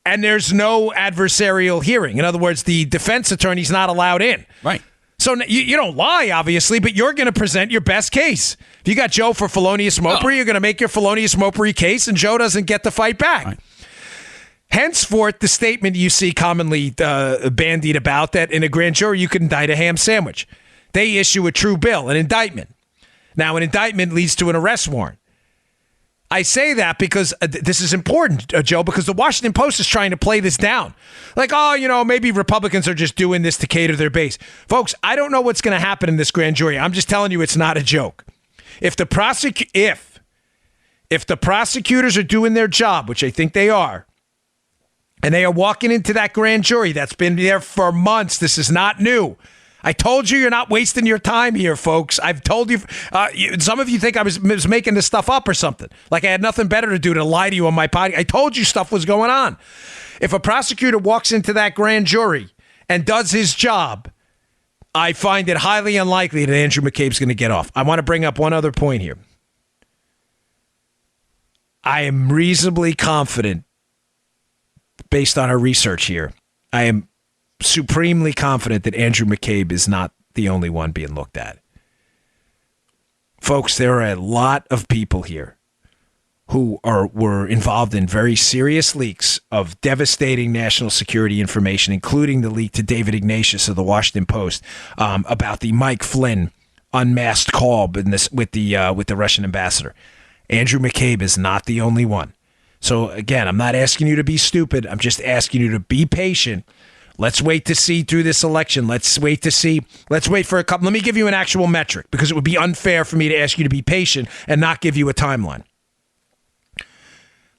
S2: And there's no adversarial hearing. In other words, the defense attorney's not allowed in.
S3: Right.
S2: So you don't lie, obviously, but you're going to present your best case. If you got Joe for felonious mopery, you're going to make your felonious mopery case, and Joe doesn't get to fight back. Right. Henceforth, the statement you see commonly bandied about that in a grand jury, you could indict a ham sandwich. They issue a true bill, an indictment. Now, an indictment leads to an arrest warrant. I say that because this is important, Joe, because the Washington Post is trying to play this down. Like, maybe Republicans are just doing this to cater their base. Folks, I don't know what's going to happen in this grand jury. I'm just telling you it's not a joke. If the prosecutors are doing their job, which I think they are, and they are walking into that grand jury that's been there for months, this is not new. I told you you're not wasting your time here, folks. I've told you. Some of you think I was making this stuff up or something. Like I had nothing better to do to lie to you on my podcast. I told you stuff was going on. If a prosecutor walks into that grand jury and does his job, I find it highly unlikely that Andrew McCabe's going to get off. I want to bring up one other point here. I am reasonably confident, based on our research here, I am supremely confident that Andrew McCabe is not the only one being looked at. Folks, there are a lot of people here who were involved in very serious leaks of devastating national security information, including the leak to David Ignatius of the Washington Post about the Mike Flynn unmasked call with the Russian ambassador. Andrew McCabe is not the only one. So again, I'm not asking you to be stupid. I'm just asking you to be patient. Let's wait to see through this election. Let's wait for a couple. Let me give you an actual metric, because it would be unfair for me to ask you to be patient and not give you a timeline.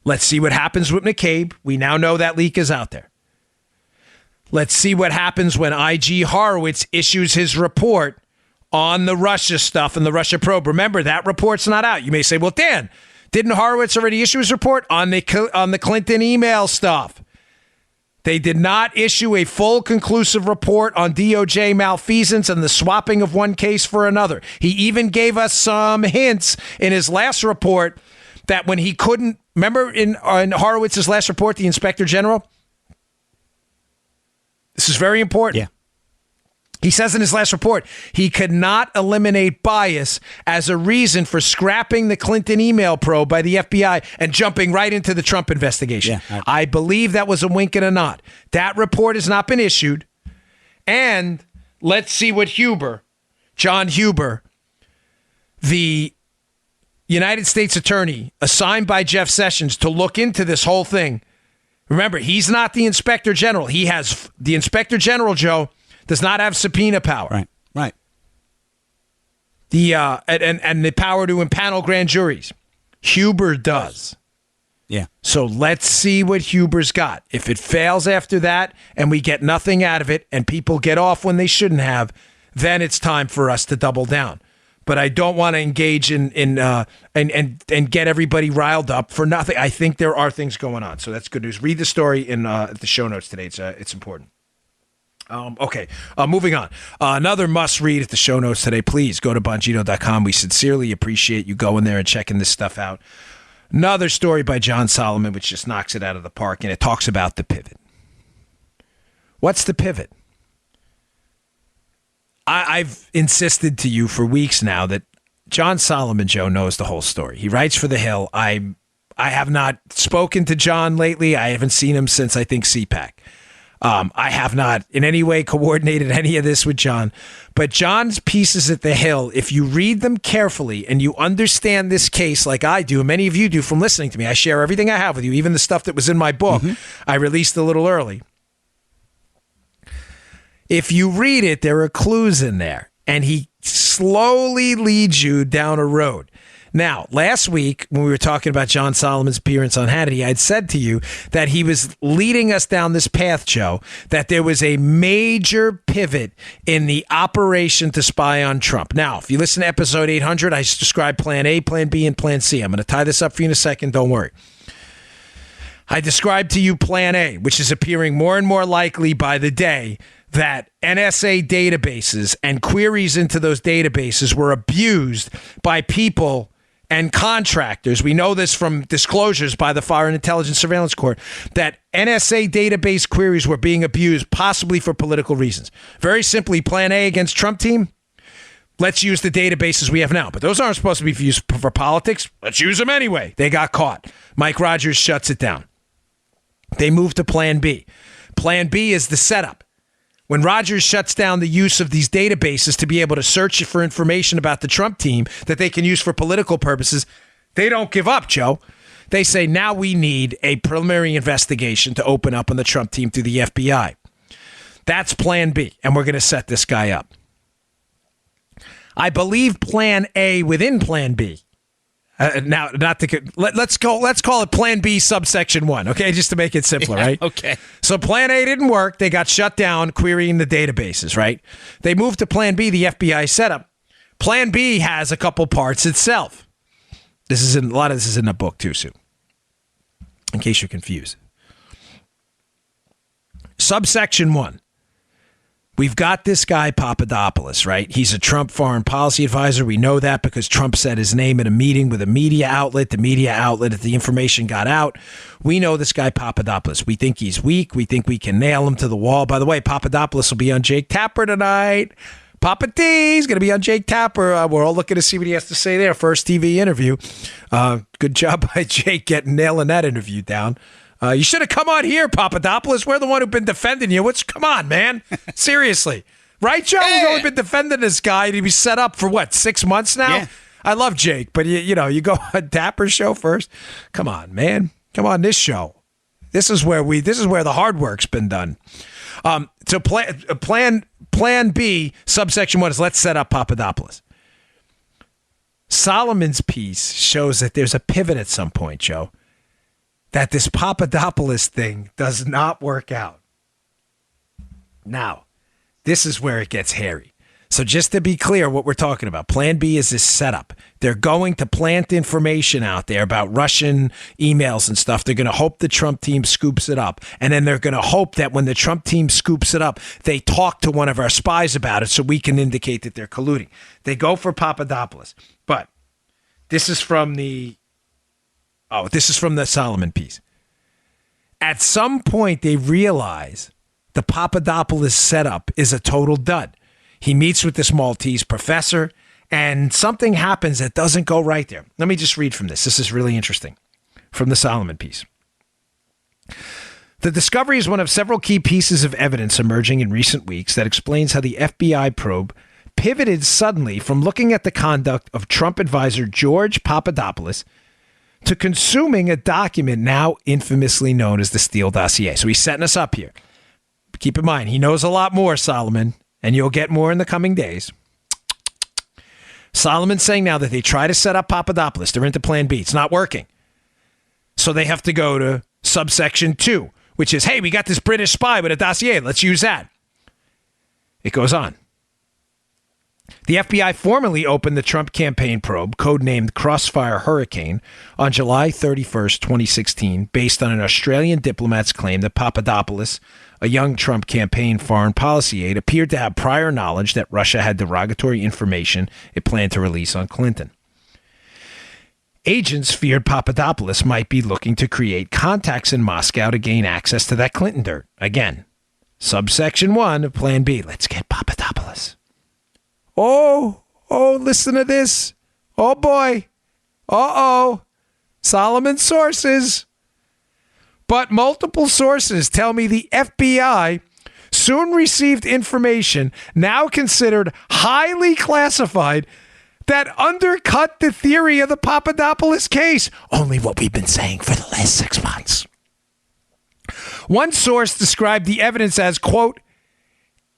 S2: Let's see what happens with McCabe. We now know that leak is out there. Let's see what happens when IG Horowitz issues his report on the Russia stuff and the Russia probe. Remember, that report's not out. You may say, well, Dan, didn't Horowitz already issue his report on the Clinton email stuff? They did not issue a full conclusive report on DOJ malfeasance and the swapping of one case for another. He even gave us some hints in his last report that when he couldn't, remember in Horowitz's last report, the Inspector General? This is very important.
S3: Yeah.
S2: He says in his last report, he could not eliminate bias as a reason for scrapping the Clinton email probe by the FBI and jumping right into the Trump investigation. Yeah, I believe that was a wink and a nod. That report has not been issued. And let's see what John Huber, the United States attorney assigned by Jeff Sessions to look into this whole thing. Remember, he's not the inspector general. He has the inspector general, Joe, does not have subpoena power.
S3: Right.
S2: The and the power to impanel grand juries. Huber does.
S3: Yeah.
S2: So let's see what Huber's got. If it fails after that and we get nothing out of it and people get off when they shouldn't have, then it's time for us to double down. But I don't want to engage in and get everybody riled up for nothing. I think there are things going on, so that's good news. Read the story in the show notes today. It's important. Okay, moving on. Another must read at the show notes today. Please go to Bongino.com. We sincerely appreciate you going there and checking this stuff out. Another story by John Solomon, which just knocks it out of the park, and it talks about the pivot. What's the pivot? I've insisted to you for weeks now that John Solomon, Joe, knows the whole story. He writes for The Hill. I have not spoken to John lately. I haven't seen him since, I think, CPAC. I have not in any way coordinated any of this with John. But John's pieces at The Hill, if you read them carefully and you understand this case like I do, and many of you do from listening to me, I share everything I have with you, even the stuff that was in my book. I released a little early. If you read it, there are clues in there, and he slowly leads you down a road. Now, last week, when we were talking about John Solomon's appearance on Hannity, I'd said to you that he was leading us down this path, Joe, that there was a major pivot in the operation to spy on Trump. Now, if you listen to episode 800, I described Plan A, Plan B, and Plan C. I'm going to tie this up for you in a second. Don't worry. I described to you Plan A, which is appearing more and more likely by the day, that NSA databases and queries into those databases were abused by people and contractors. We know this from disclosures by the Foreign Intelligence Surveillance Court, that NSA database queries were being abused, possibly for political reasons. Very simply, Plan A against Trump team, let's use the databases we have now. But those aren't supposed to be used for politics. Let's use them anyway. They got caught. Mike Rogers shuts it down. They move to Plan B. Plan B is the setup. When Rogers shuts down the use of these databases to be able to search for information about the Trump team that they can use for political purposes, they don't give up, Joe. They say, now we need a preliminary investigation to open up on the Trump team through the FBI. That's Plan B, and we're going to set this guy up. I believe Plan A within Plan B. Now, let's call it Plan B subsection 1, okay, just to make it simpler, right?
S3: Okay.
S2: So Plan A didn't work. They got shut down querying the databases, right? They moved to Plan B, the FBI setup. Plan B has a couple parts itself. A lot of this is in the book too, Sue, in case you're confused. Subsection 1. We've got this guy, Papadopoulos, right? He's a Trump foreign policy advisor. We know that because Trump said his name in a meeting with a media outlet. The media outlet, if the information got out, we know this guy, Papadopoulos. We think he's weak. We think we can nail him to the wall. By the way, Papadopoulos will be on Jake Tapper tonight. Papa D's going to be on Jake Tapper. We're all looking to see what he has to say there. First TV interview. Good job by Jake nailing that interview down. You should have come on here, Papadopoulos. We're the one who've been defending you. Come on, man. Seriously. Right, Joe?
S3: Yeah.
S2: We've only been defending this guy. He was set up for, 6 months now?
S3: Yeah.
S2: I love Jake, but you go on Tapper's show first. Come on, man. Come on this show. This is where the hard work's been done. So plan B, subsection 1 is let's set up Papadopoulos. Solomon's piece shows that there's a pivot at some point, Joe, that this Papadopoulos thing does not work out. Now, this is where it gets hairy. So just to be clear what we're talking about, Plan B is this setup. They're going to plant information out there about Russian emails and stuff. They're going to hope the Trump team scoops it up. And then they're going to hope that when the Trump team scoops it up, they talk to one of our spies about it so we can indicate that they're colluding. They go for Papadopoulos. But this is from the Solomon piece. At some point, they realize the Papadopoulos setup is a total dud. He meets with this Maltese professor, and something happens that doesn't go right there. Let me just read from this. This is really interesting. From the Solomon piece. The discovery is one of several key pieces of evidence emerging in recent weeks that explains how the FBI probe pivoted suddenly from looking at the conduct of Trump advisor George Papadopoulos to consuming a document now infamously known as the Steele dossier. So he's setting us up here. Keep in mind, he knows a lot more, Solomon, and you'll get more in the coming days. Solomon's saying now that they try to set up Papadopoulos. They're into plan B. It's not working. So they have to go to subsection 2, which is, hey, we got this British spy with a dossier. Let's use that. It goes on. The FBI formally opened the Trump campaign probe, codenamed Crossfire Hurricane, on July 31st, 2016, based on an Australian diplomat's claim that Papadopoulos, a young Trump campaign foreign policy aide, appeared to have prior knowledge that Russia had derogatory information it planned to release on Clinton. Agents feared Papadopoulos might be looking to create contacts in Moscow to gain access to that Clinton dirt. Again, subsection 1 of Plan B. Let's get Papadopoulos. Oh, listen to this. Oh, boy. Solomon's sources. But multiple sources tell me the FBI soon received information now considered highly classified that undercut the theory of the Papadopoulos case. Only what we've been saying for the last 6 months. One source described the evidence as, quote,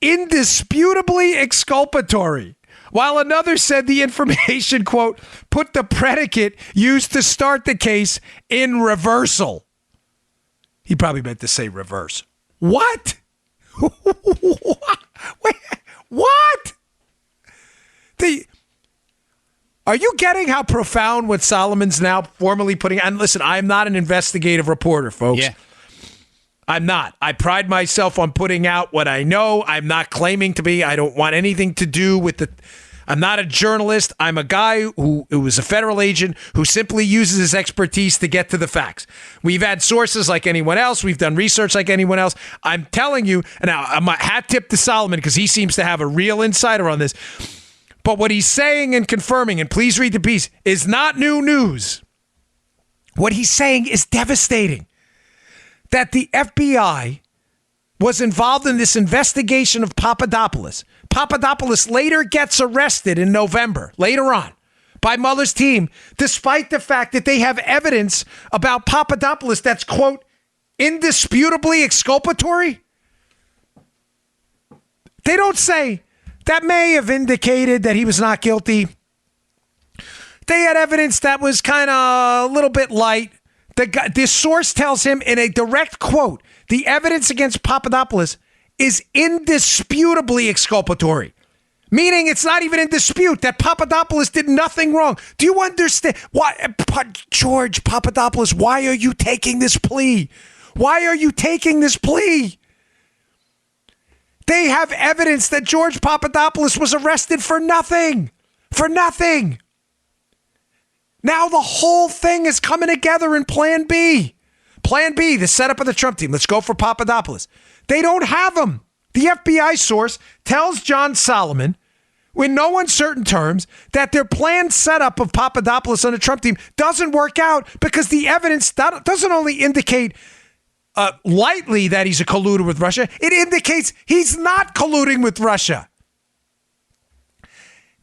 S2: indisputably exculpatory, while another said the information, quote, put the predicate used to start the case in reversal. He probably meant to say reverse. What? What? Are you getting how profound what Solomon's now formally putting? And listen, I'm not an investigative reporter, folks.
S3: Yeah.
S2: I'm not. I pride myself on putting out what I know. I'm not claiming to be. I don't want anything to do with the... I'm not a journalist. I'm a guy who was a federal agent who simply uses his expertise to get to the facts. We've had sources like anyone else. We've done research like anyone else. I'm telling you, now I'm a hat tip to Solomon because he seems to have a real insider on this. But what he's saying and confirming, and please read the piece, is not new news. What he's saying is devastating. That the FBI was involved in this investigation of Papadopoulos. Papadopoulos later gets arrested in November, later on, by Mueller's team, despite the fact that they have evidence about Papadopoulos that's, quote, indisputably exculpatory. They don't say that may have indicated that he was not guilty. They had evidence that was kind of a little bit light. This source tells him in a direct quote, the evidence against Papadopoulos is indisputably exculpatory, meaning it's not even in dispute that Papadopoulos did nothing wrong. Do you understand? Why, George Papadopoulos, why are you taking this plea? Why are you taking this plea? They have evidence that George Papadopoulos was arrested for nothing. For nothing. Now the whole thing is coming together in Plan B. Plan B, the setup of the Trump team. Let's go for Papadopoulos. They don't have him. The FBI source tells John Solomon, in no uncertain terms, that their planned setup of Papadopoulos on the Trump team doesn't work out because the evidence doesn't only indicate lightly that he's a colluder with Russia, it indicates he's not colluding with Russia.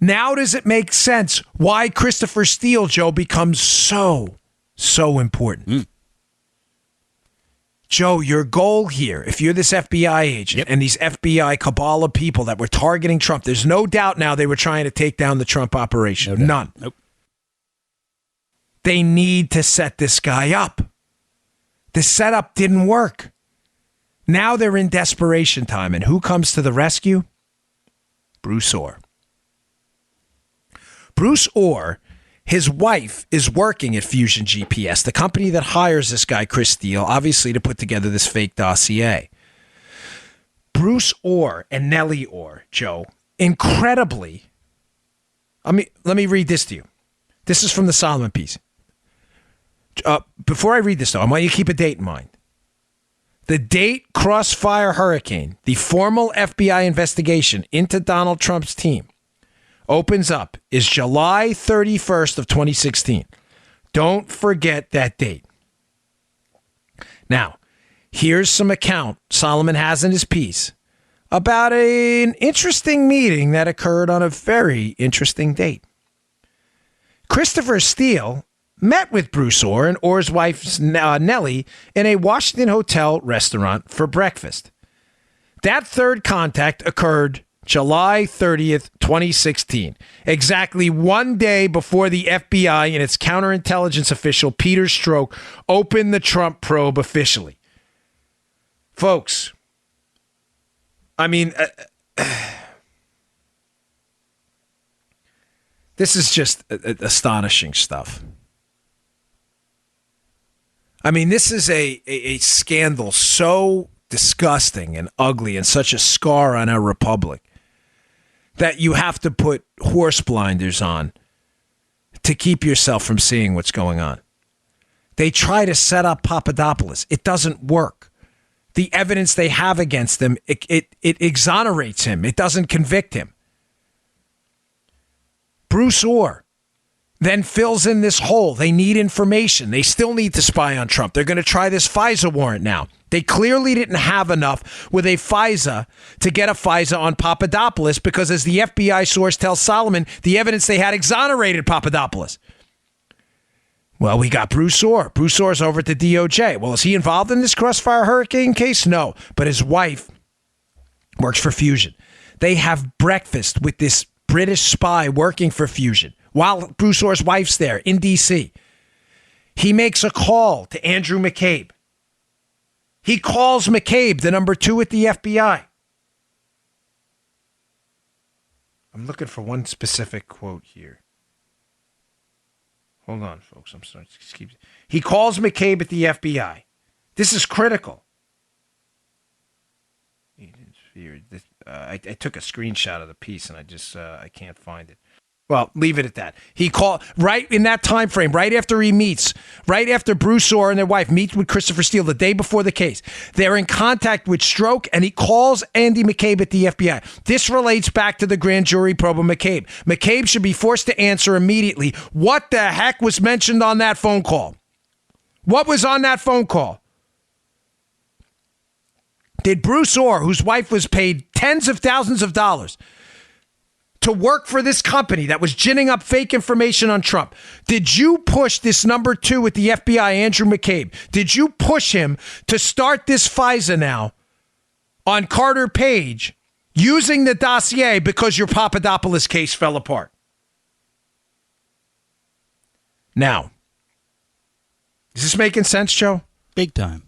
S2: Now does it make sense why Christopher Steele, Joe, becomes so important? Joe, your goal here, if you're this FBI agent and these FBI cabal of people that were targeting Trump, there's no doubt now they were trying to take down the Trump operation. None.
S3: Nope.
S2: They need to set this guy up. The setup didn't work. Now they're in desperation time. And who comes to the rescue? Bruce Orr. Bruce Orr, his wife, is working at Fusion GPS, the company that hires this guy, Chris Steele, obviously to put together this fake dossier. Bruce Orr and Nellie Orr, Joe, incredibly, let me read this to you. This is from the Solomon piece. Before I read this, though, I want you to keep a date in mind. The date Crossfire Hurricane, the formal FBI investigation into Donald Trump's team, opens up is July 31st of 2016. Don't forget that date. Now, here's some account Solomon has in his piece about an interesting meeting that occurred on a very interesting date. Christopher Steele met with Bruce Orr and Orr's wife Nellie in a Washington hotel restaurant for breakfast. That third contact occurred July 30th, 2016, exactly one day before the FBI and its counterintelligence official Peter Strzok opened the Trump probe officially. Folks, I mean, this is just astonishing stuff. I mean, this is a scandal so disgusting and ugly and such a scar on our republic that you have to put horse blinders on to keep yourself from seeing what's going on. They try to set up Papadopoulos. It doesn't work. The evidence they have against him, it exonerates him. It doesn't convict him. Bruce Orr then fills in this hole. They need information. They still need to spy on Trump. They're going to try this FISA warrant now. They clearly didn't have enough with a FISA to get a FISA on Papadopoulos because, as the FBI source tells Solomon, the evidence they had exonerated Papadopoulos. Well, we got Bruce Orr. Bruce Orr's over at the DOJ. Well, is he involved in this Crossfire Hurricane case? No. But his wife works for Fusion. They have breakfast with this British spy working for Fusion while Bruce Orr's wife's there in D.C. He makes a call to Andrew McCabe. He calls McCabe, the number 2 at the FBI. I'm looking for one specific quote here. Hold on, folks. I'm sorry. He calls McCabe at the FBI. This is critical. I took a screenshot of the piece, and I can't find it. Well, leave it at that. He called right in that time frame, right after he meets, right after Bruce Orr and their wife meet with Christopher Steele the day before the case. They're in contact with Strzok, and he calls Andy McCabe at the FBI. This relates back to the grand jury probe of McCabe. McCabe should be forced to answer immediately. What the heck was mentioned on that phone call? What was on that phone call? Did Bruce Orr, whose wife was paid tens of thousands of dollars to work for this company that was ginning up fake information on Trump, did you push this number 2 at the FBI, Andrew McCabe? Did you push him to start this FISA now on Carter Page using the dossier because your Papadopoulos case fell apart? Now, is this making sense, Joe?
S3: Big time.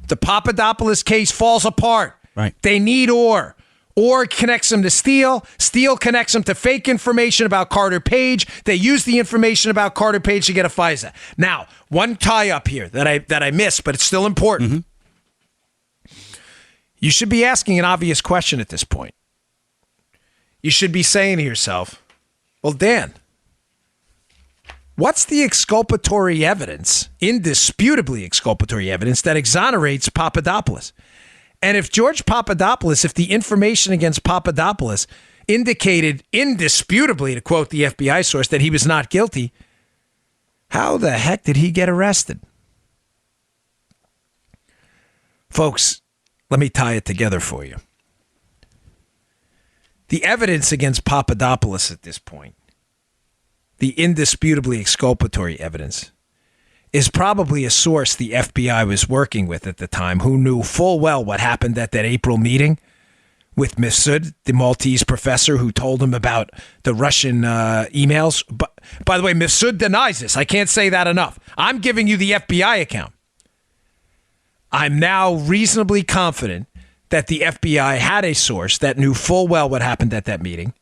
S2: The Papadopoulos case falls apart.
S3: Right.
S2: They need Orr. Orr connects them to Steele. Steele connects them to fake information about Carter Page. They use the information about Carter Page to get a FISA. Now, one tie-up here that I missed, but it's still important. Mm-hmm. You should be asking an obvious question at this point. You should be saying to yourself, well, Dan, what's the exculpatory evidence, indisputably exculpatory evidence, that exonerates Papadopoulos? And if George Papadopoulos, if the information against Papadopoulos indicated indisputably, to quote the FBI source, that he was not guilty, how the heck did he get arrested? Folks, let me tie it together for you. The evidence against Papadopoulos at this point, the indisputably exculpatory evidence, is probably a source the FBI was working with at the time who knew full well what happened at that April meeting with Mifsud, the Maltese professor who told him about the Russian emails. But, by the way, Mifsud denies this. I can't say that enough. I'm giving you the FBI account. I'm now reasonably confident that the FBI had a source that knew full well what happened at that meeting.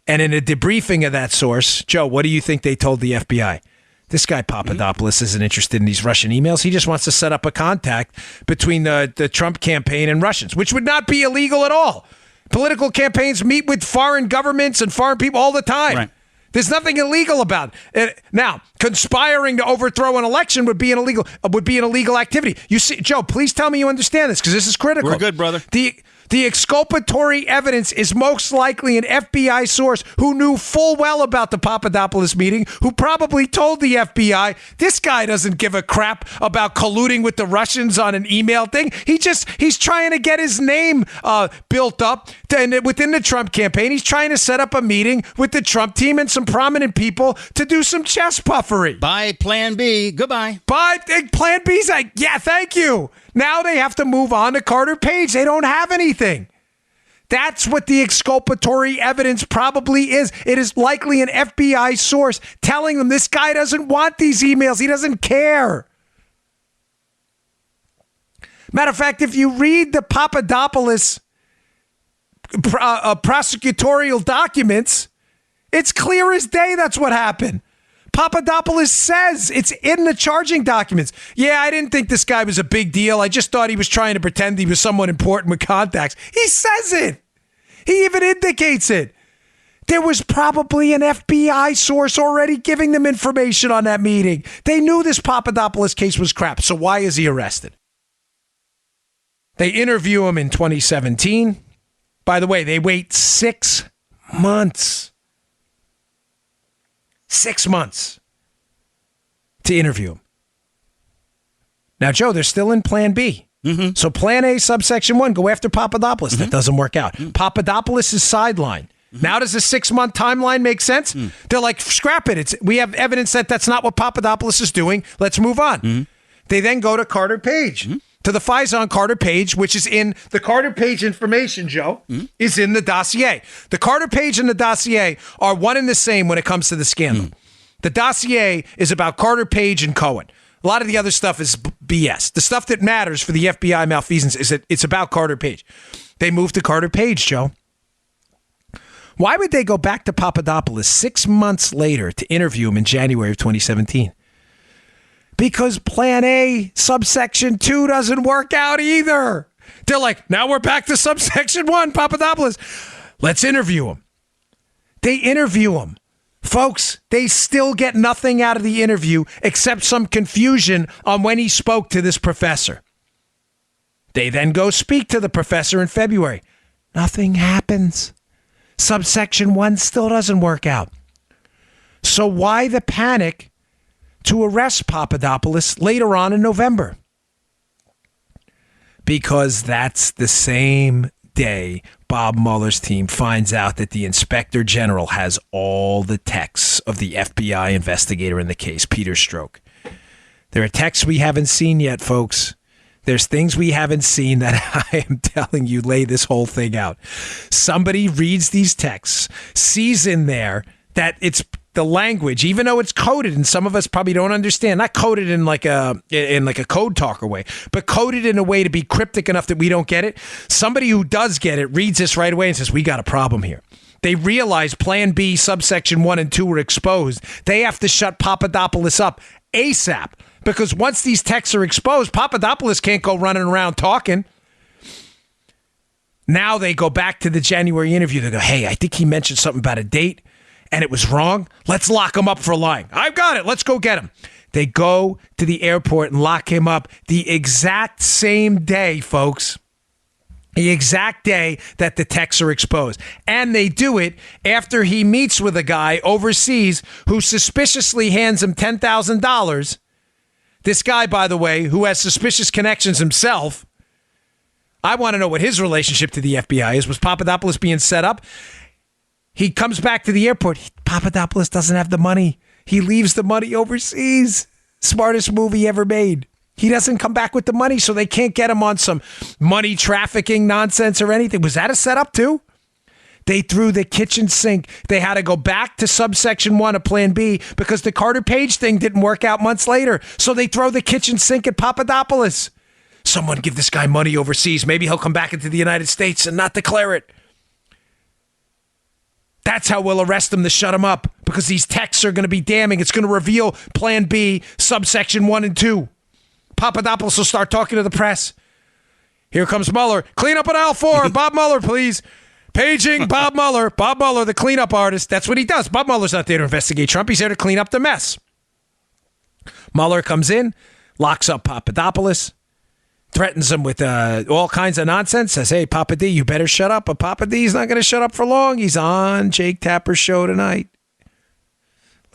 S2: And in a debriefing of that source, Joe, what do you think they told the FBI? This guy Papadopoulos isn't interested in these Russian emails. He just wants to set up a contact between the Trump campaign and Russians, which would not be illegal at all. Political campaigns meet with foreign governments and foreign people all the time. Right. There's nothing illegal about it. Now, conspiring to overthrow an election would be an illegal activity. You see, Joe, please tell me you understand this because this is critical.
S3: We're good, brother.
S2: The The exculpatory evidence is most likely an FBI source who knew full well about the Papadopoulos meeting, who probably told the FBI, this guy doesn't give a crap about colluding with the Russians on an email thing. He's trying to get his name built up within the Trump campaign. He's trying to set up a meeting with the Trump team and some prominent people to do some chest puffery.
S3: Bye, Plan B. Goodbye.
S2: Bye. Plan B's like, yeah, thank you. Now they have to move on to Carter Page. They don't have anything. That's what the exculpatory evidence probably is. It is likely an FBI source telling them this guy doesn't want these emails. He doesn't care. Matter of fact, if you read the Papadopoulos prosecutorial documents, it's clear as day that's what happened. Papadopoulos says it's in the charging documents. Yeah, I didn't think this guy was a big deal. I just thought he was trying to pretend he was someone important with contacts. He says it. He even indicates it. There was probably an FBI source already giving them information on that meeting. They knew this Papadopoulos case was crap, so why is he arrested? They interview him in 2017. By the way, they wait 6 months. 6 months to interview him. Now, Joe, they're still in Plan B. Mm-hmm. So Plan A, subsection 1, go after Papadopoulos. Mm-hmm. That doesn't work out. Mm-hmm. Papadopoulos is sidelined. Mm-hmm. Now, does a 6-month timeline make sense? Mm. They're like, scrap it. We have evidence that that's not what Papadopoulos is doing. Let's move on. Mm-hmm. They then go to Carter Page. Mm-hmm. To the FISA on Carter Page, which is in the Carter Page information, Joe, is in the dossier. The Carter Page and the dossier are one and the same when it comes to the scandal. The dossier is about Carter Page and Cohen. A lot of the other stuff is BS. The stuff that matters for the FBI malfeasance is that it's about Carter Page. They moved to Carter Page, Joe. Why would they go back to Papadopoulos 6 months later to interview him in January of 2017? Because Plan A, subsection 2 doesn't work out either. They're like, now we're back to subsection 1, Papadopoulos. Let's interview him. They interview him. Folks, they still get nothing out of the interview except some confusion on when he spoke to this professor. They then go speak to the professor in February. Nothing happens. Subsection 1 still doesn't work out. So why the panic to arrest Papadopoulos later on in November? Because that's the same day Bob Mueller's team finds out that the Inspector General has all the texts of the FBI investigator in the case, Peter Strzok. There are texts we haven't seen yet, folks. There's things we haven't seen that I am telling you lay this whole thing out. Somebody reads these texts, sees in there that it's the language, even though it's coded, and some of us probably don't understand, not coded in like a code talker way, but coded in a way to be cryptic enough that we don't get it. Somebody who does get it reads this right away and says, we got a problem here. They realize Plan B, subsection 1 and 2 were exposed. They have to shut Papadopoulos up ASAP, because once these texts are exposed, Papadopoulos can't go running around talking. Now they go back to the January interview. They go, hey, I think he mentioned something about a date and it was wrong. Let's lock him up for lying. I've got it. Let's go get him. They go to the airport and lock him up the exact same day, folks. The exact day that the texts are exposed. And they do it after he meets with a guy overseas who suspiciously hands him $10,000. This guy, by the way, who has suspicious connections himself. I want to know what his relationship to the FBI is. Was Papadopoulos being set up? He comes back to the airport. Papadopoulos doesn't have the money. He leaves the money overseas. Smartest move he ever made. He doesn't come back with the money, so they can't get him on some money trafficking nonsense or anything. Was that a setup too? They threw the kitchen sink. They had to go back to subsection 1 of Plan B because the Carter Page thing didn't work out months later. So they throw the kitchen sink at Papadopoulos. Someone give this guy money overseas. Maybe he'll come back into the United States and not declare it. That's how we'll arrest him, to shut him up, because these texts are going to be damning. It's going to reveal Plan B, subsection 1 and 2. Papadopoulos will start talking to the press. Here comes Mueller. Clean up on aisle 4. Bob Mueller, please. Paging Bob Mueller. Bob Mueller, the cleanup artist. That's what he does. Bob Mueller's not there to investigate Trump. He's there to clean up the mess. Mueller comes in, locks up Papadopoulos. threatens him with all kinds of nonsense, says, hey, Papa D, you better shut up. But Papa D's not going to shut up for long. He's on Jake Tapper's show tonight.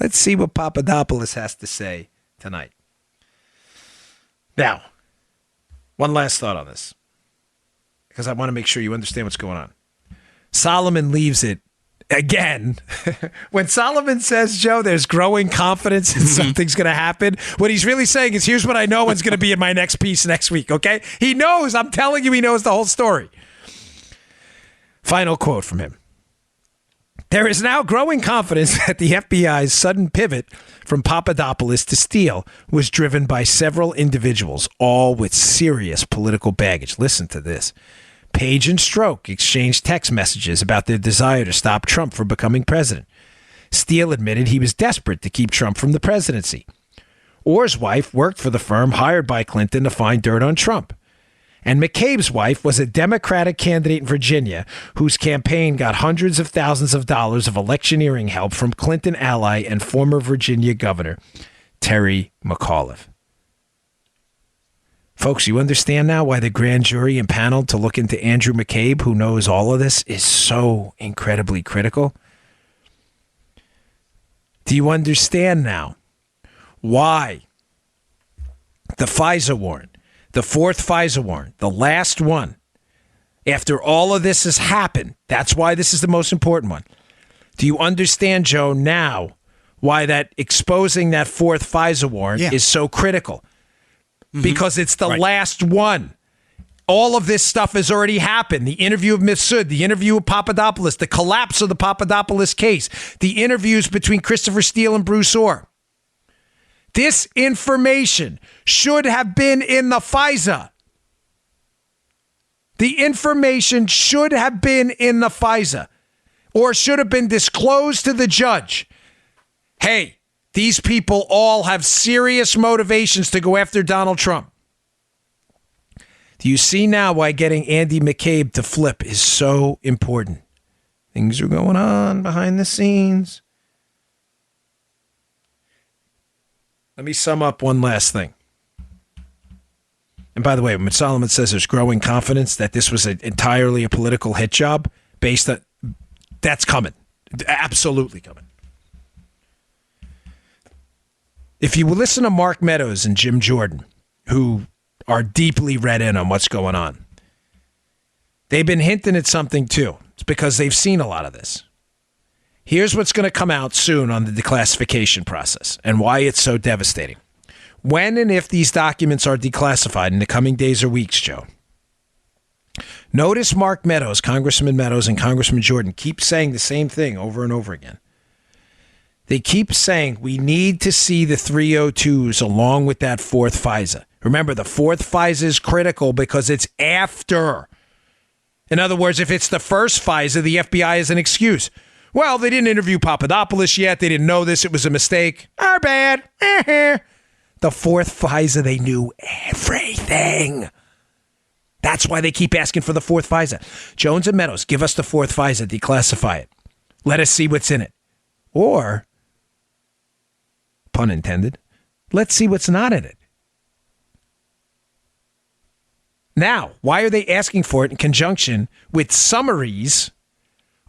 S2: Let's see what Papadopoulos has to say tonight. Now, one last thought on this, because I want to make sure you understand what's going on. Solomon leaves it again. When Solomon says, Joe, there's growing confidence that something's going to happen, what he's really saying is, here's what I know is going to be in my next piece next week, okay? He knows. I'm telling you, he knows the whole story. Final quote from him. There is now growing confidence that the FBI's sudden pivot from Papadopoulos to Steele was driven by several individuals, all with serious political baggage. Listen to this. Page and Strzok exchanged text messages about their desire to stop Trump from becoming president. Steele admitted he was desperate to keep Trump from the presidency. Orr's wife worked for the firm hired by Clinton to find dirt on Trump. And McCabe's wife was a Democratic candidate in Virginia whose campaign got hundreds of thousands of dollars of electioneering help from Clinton ally and former Virginia Governor Terry McAuliffe. Folks, you understand now why the grand jury impaneled to look into Andrew McCabe, who knows all of this, is so incredibly critical? Do you understand now why the FISA warrant, the fourth FISA warrant, the last one, after all of this has happened, that's why this is the most important one. Do you understand, Joe, now why that exposing that fourth FISA warrant is so critical? Because it's the last one. All of this stuff has already happened. The interview of Mifsud, the interview of Papadopoulos, the collapse of the Papadopoulos case, the interviews between Christopher Steele and Bruce Orr. This information should have been in the FISA. The information should have been in the FISA, or should have been disclosed to the judge. Hey, these people all have serious motivations to go after Donald Trump. Do you see now why getting Andy McCabe to flip is so important? Things are going on behind the scenes. Let me sum up one last thing. And by the way, when Solomon says there's growing confidence that this was entirely a political hit job, based on that's coming. Absolutely coming. If you will listen to Mark Meadows and Jim Jordan, who are deeply read in on what's going on, they've been hinting at something too. It's because they've seen a lot of this. Here's what's going to come out soon on the declassification process and why it's so devastating. When and if these documents are declassified in the coming days or weeks, Joe, notice Mark Meadows, Congressman Meadows, and Congressman Jordan keep saying the same thing over and over again. They keep saying we need to see the 302s along with that fourth FISA. Remember, the fourth FISA is critical because it's after. In other words, if it's the first FISA, the FBI has an excuse. Well, they didn't interview Papadopoulos yet. They didn't know this. It was a mistake. Our bad. The fourth FISA, they knew everything. That's why they keep asking for the fourth FISA. Jones and Meadows, give us the fourth FISA, declassify it. Let us see what's in it. Or, pun intended, let's see what's not in it. Now, why are they asking for it in conjunction with summaries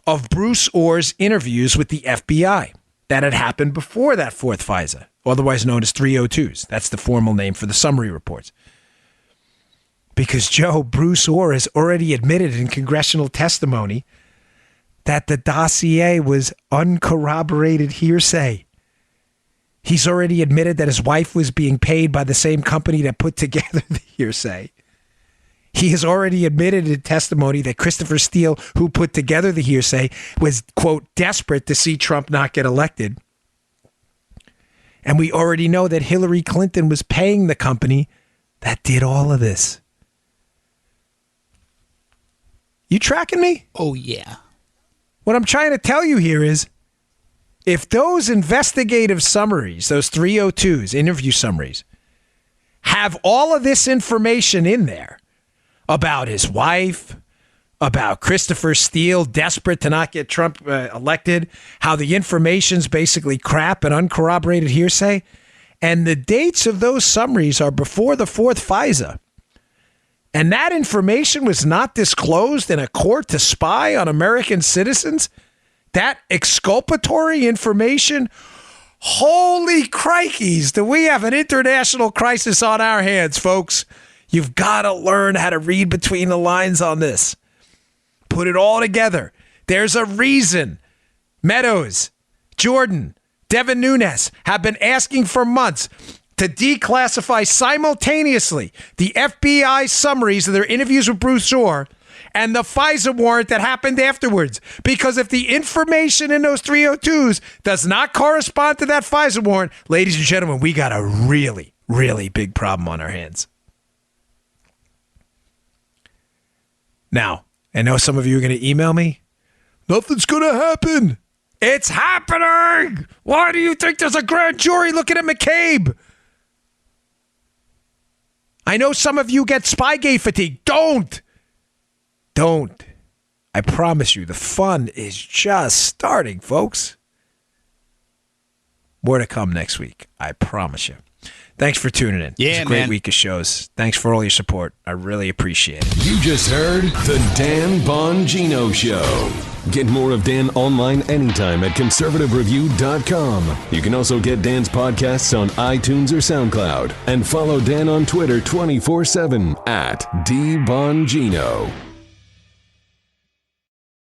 S2: of Bruce Orr's interviews with the FBI that had happened before that fourth FISA, otherwise known as 302s? That's the formal name for the summary reports. Because, Joe, Bruce Orr has already admitted in congressional testimony that the dossier was uncorroborated hearsay. He's already admitted that his wife was being paid by the same company that put together the hearsay. He has already admitted in testimony that Christopher Steele, who put together the hearsay, was, quote, desperate to see Trump not get elected. And we already know that Hillary Clinton was paying the company that did all of this. You tracking me?
S3: Oh, yeah.
S2: What I'm trying to tell you here is, if those investigative summaries, those 302s, interview summaries, have all of this information in there about his wife, about Christopher Steele desperate to not get Trump elected, how the information's basically crap and uncorroborated hearsay, and the dates of those summaries are before the fourth FISA, And that information was not disclosed in a court to spy on American citizens? That exculpatory information? Holy crikeys, do we have an international crisis on our hands, folks? You've got to learn how to read between the lines on this. Put it all together. There's a reason Meadows, Jordan, Devin Nunes have been asking for months to declassify simultaneously the FBI summaries of their interviews with Bruce Orr and the FISA warrant that happened afterwards. Because if the information in those 302s does not correspond to that FISA warrant, ladies and gentlemen, we got a really, really big problem on our hands. Now, I know some of you are going to email me. Nothing's going to happen. It's happening. Why do you think there's a grand jury looking at McCabe? I know some of you get Spygate fatigue. Don't. I promise you, the fun is just starting, folks. More to come next week. I promise you. Thanks for tuning in.
S3: Yeah,
S2: it's a great
S3: man.
S2: week of shows. Thanks for all your support. I really appreciate it.
S1: You just heard the Dan Bongino Show. Get more of Dan online anytime at conservativereview.com. You can also get Dan's podcasts on iTunes or SoundCloud. And follow Dan on Twitter 24/7 at DBongino.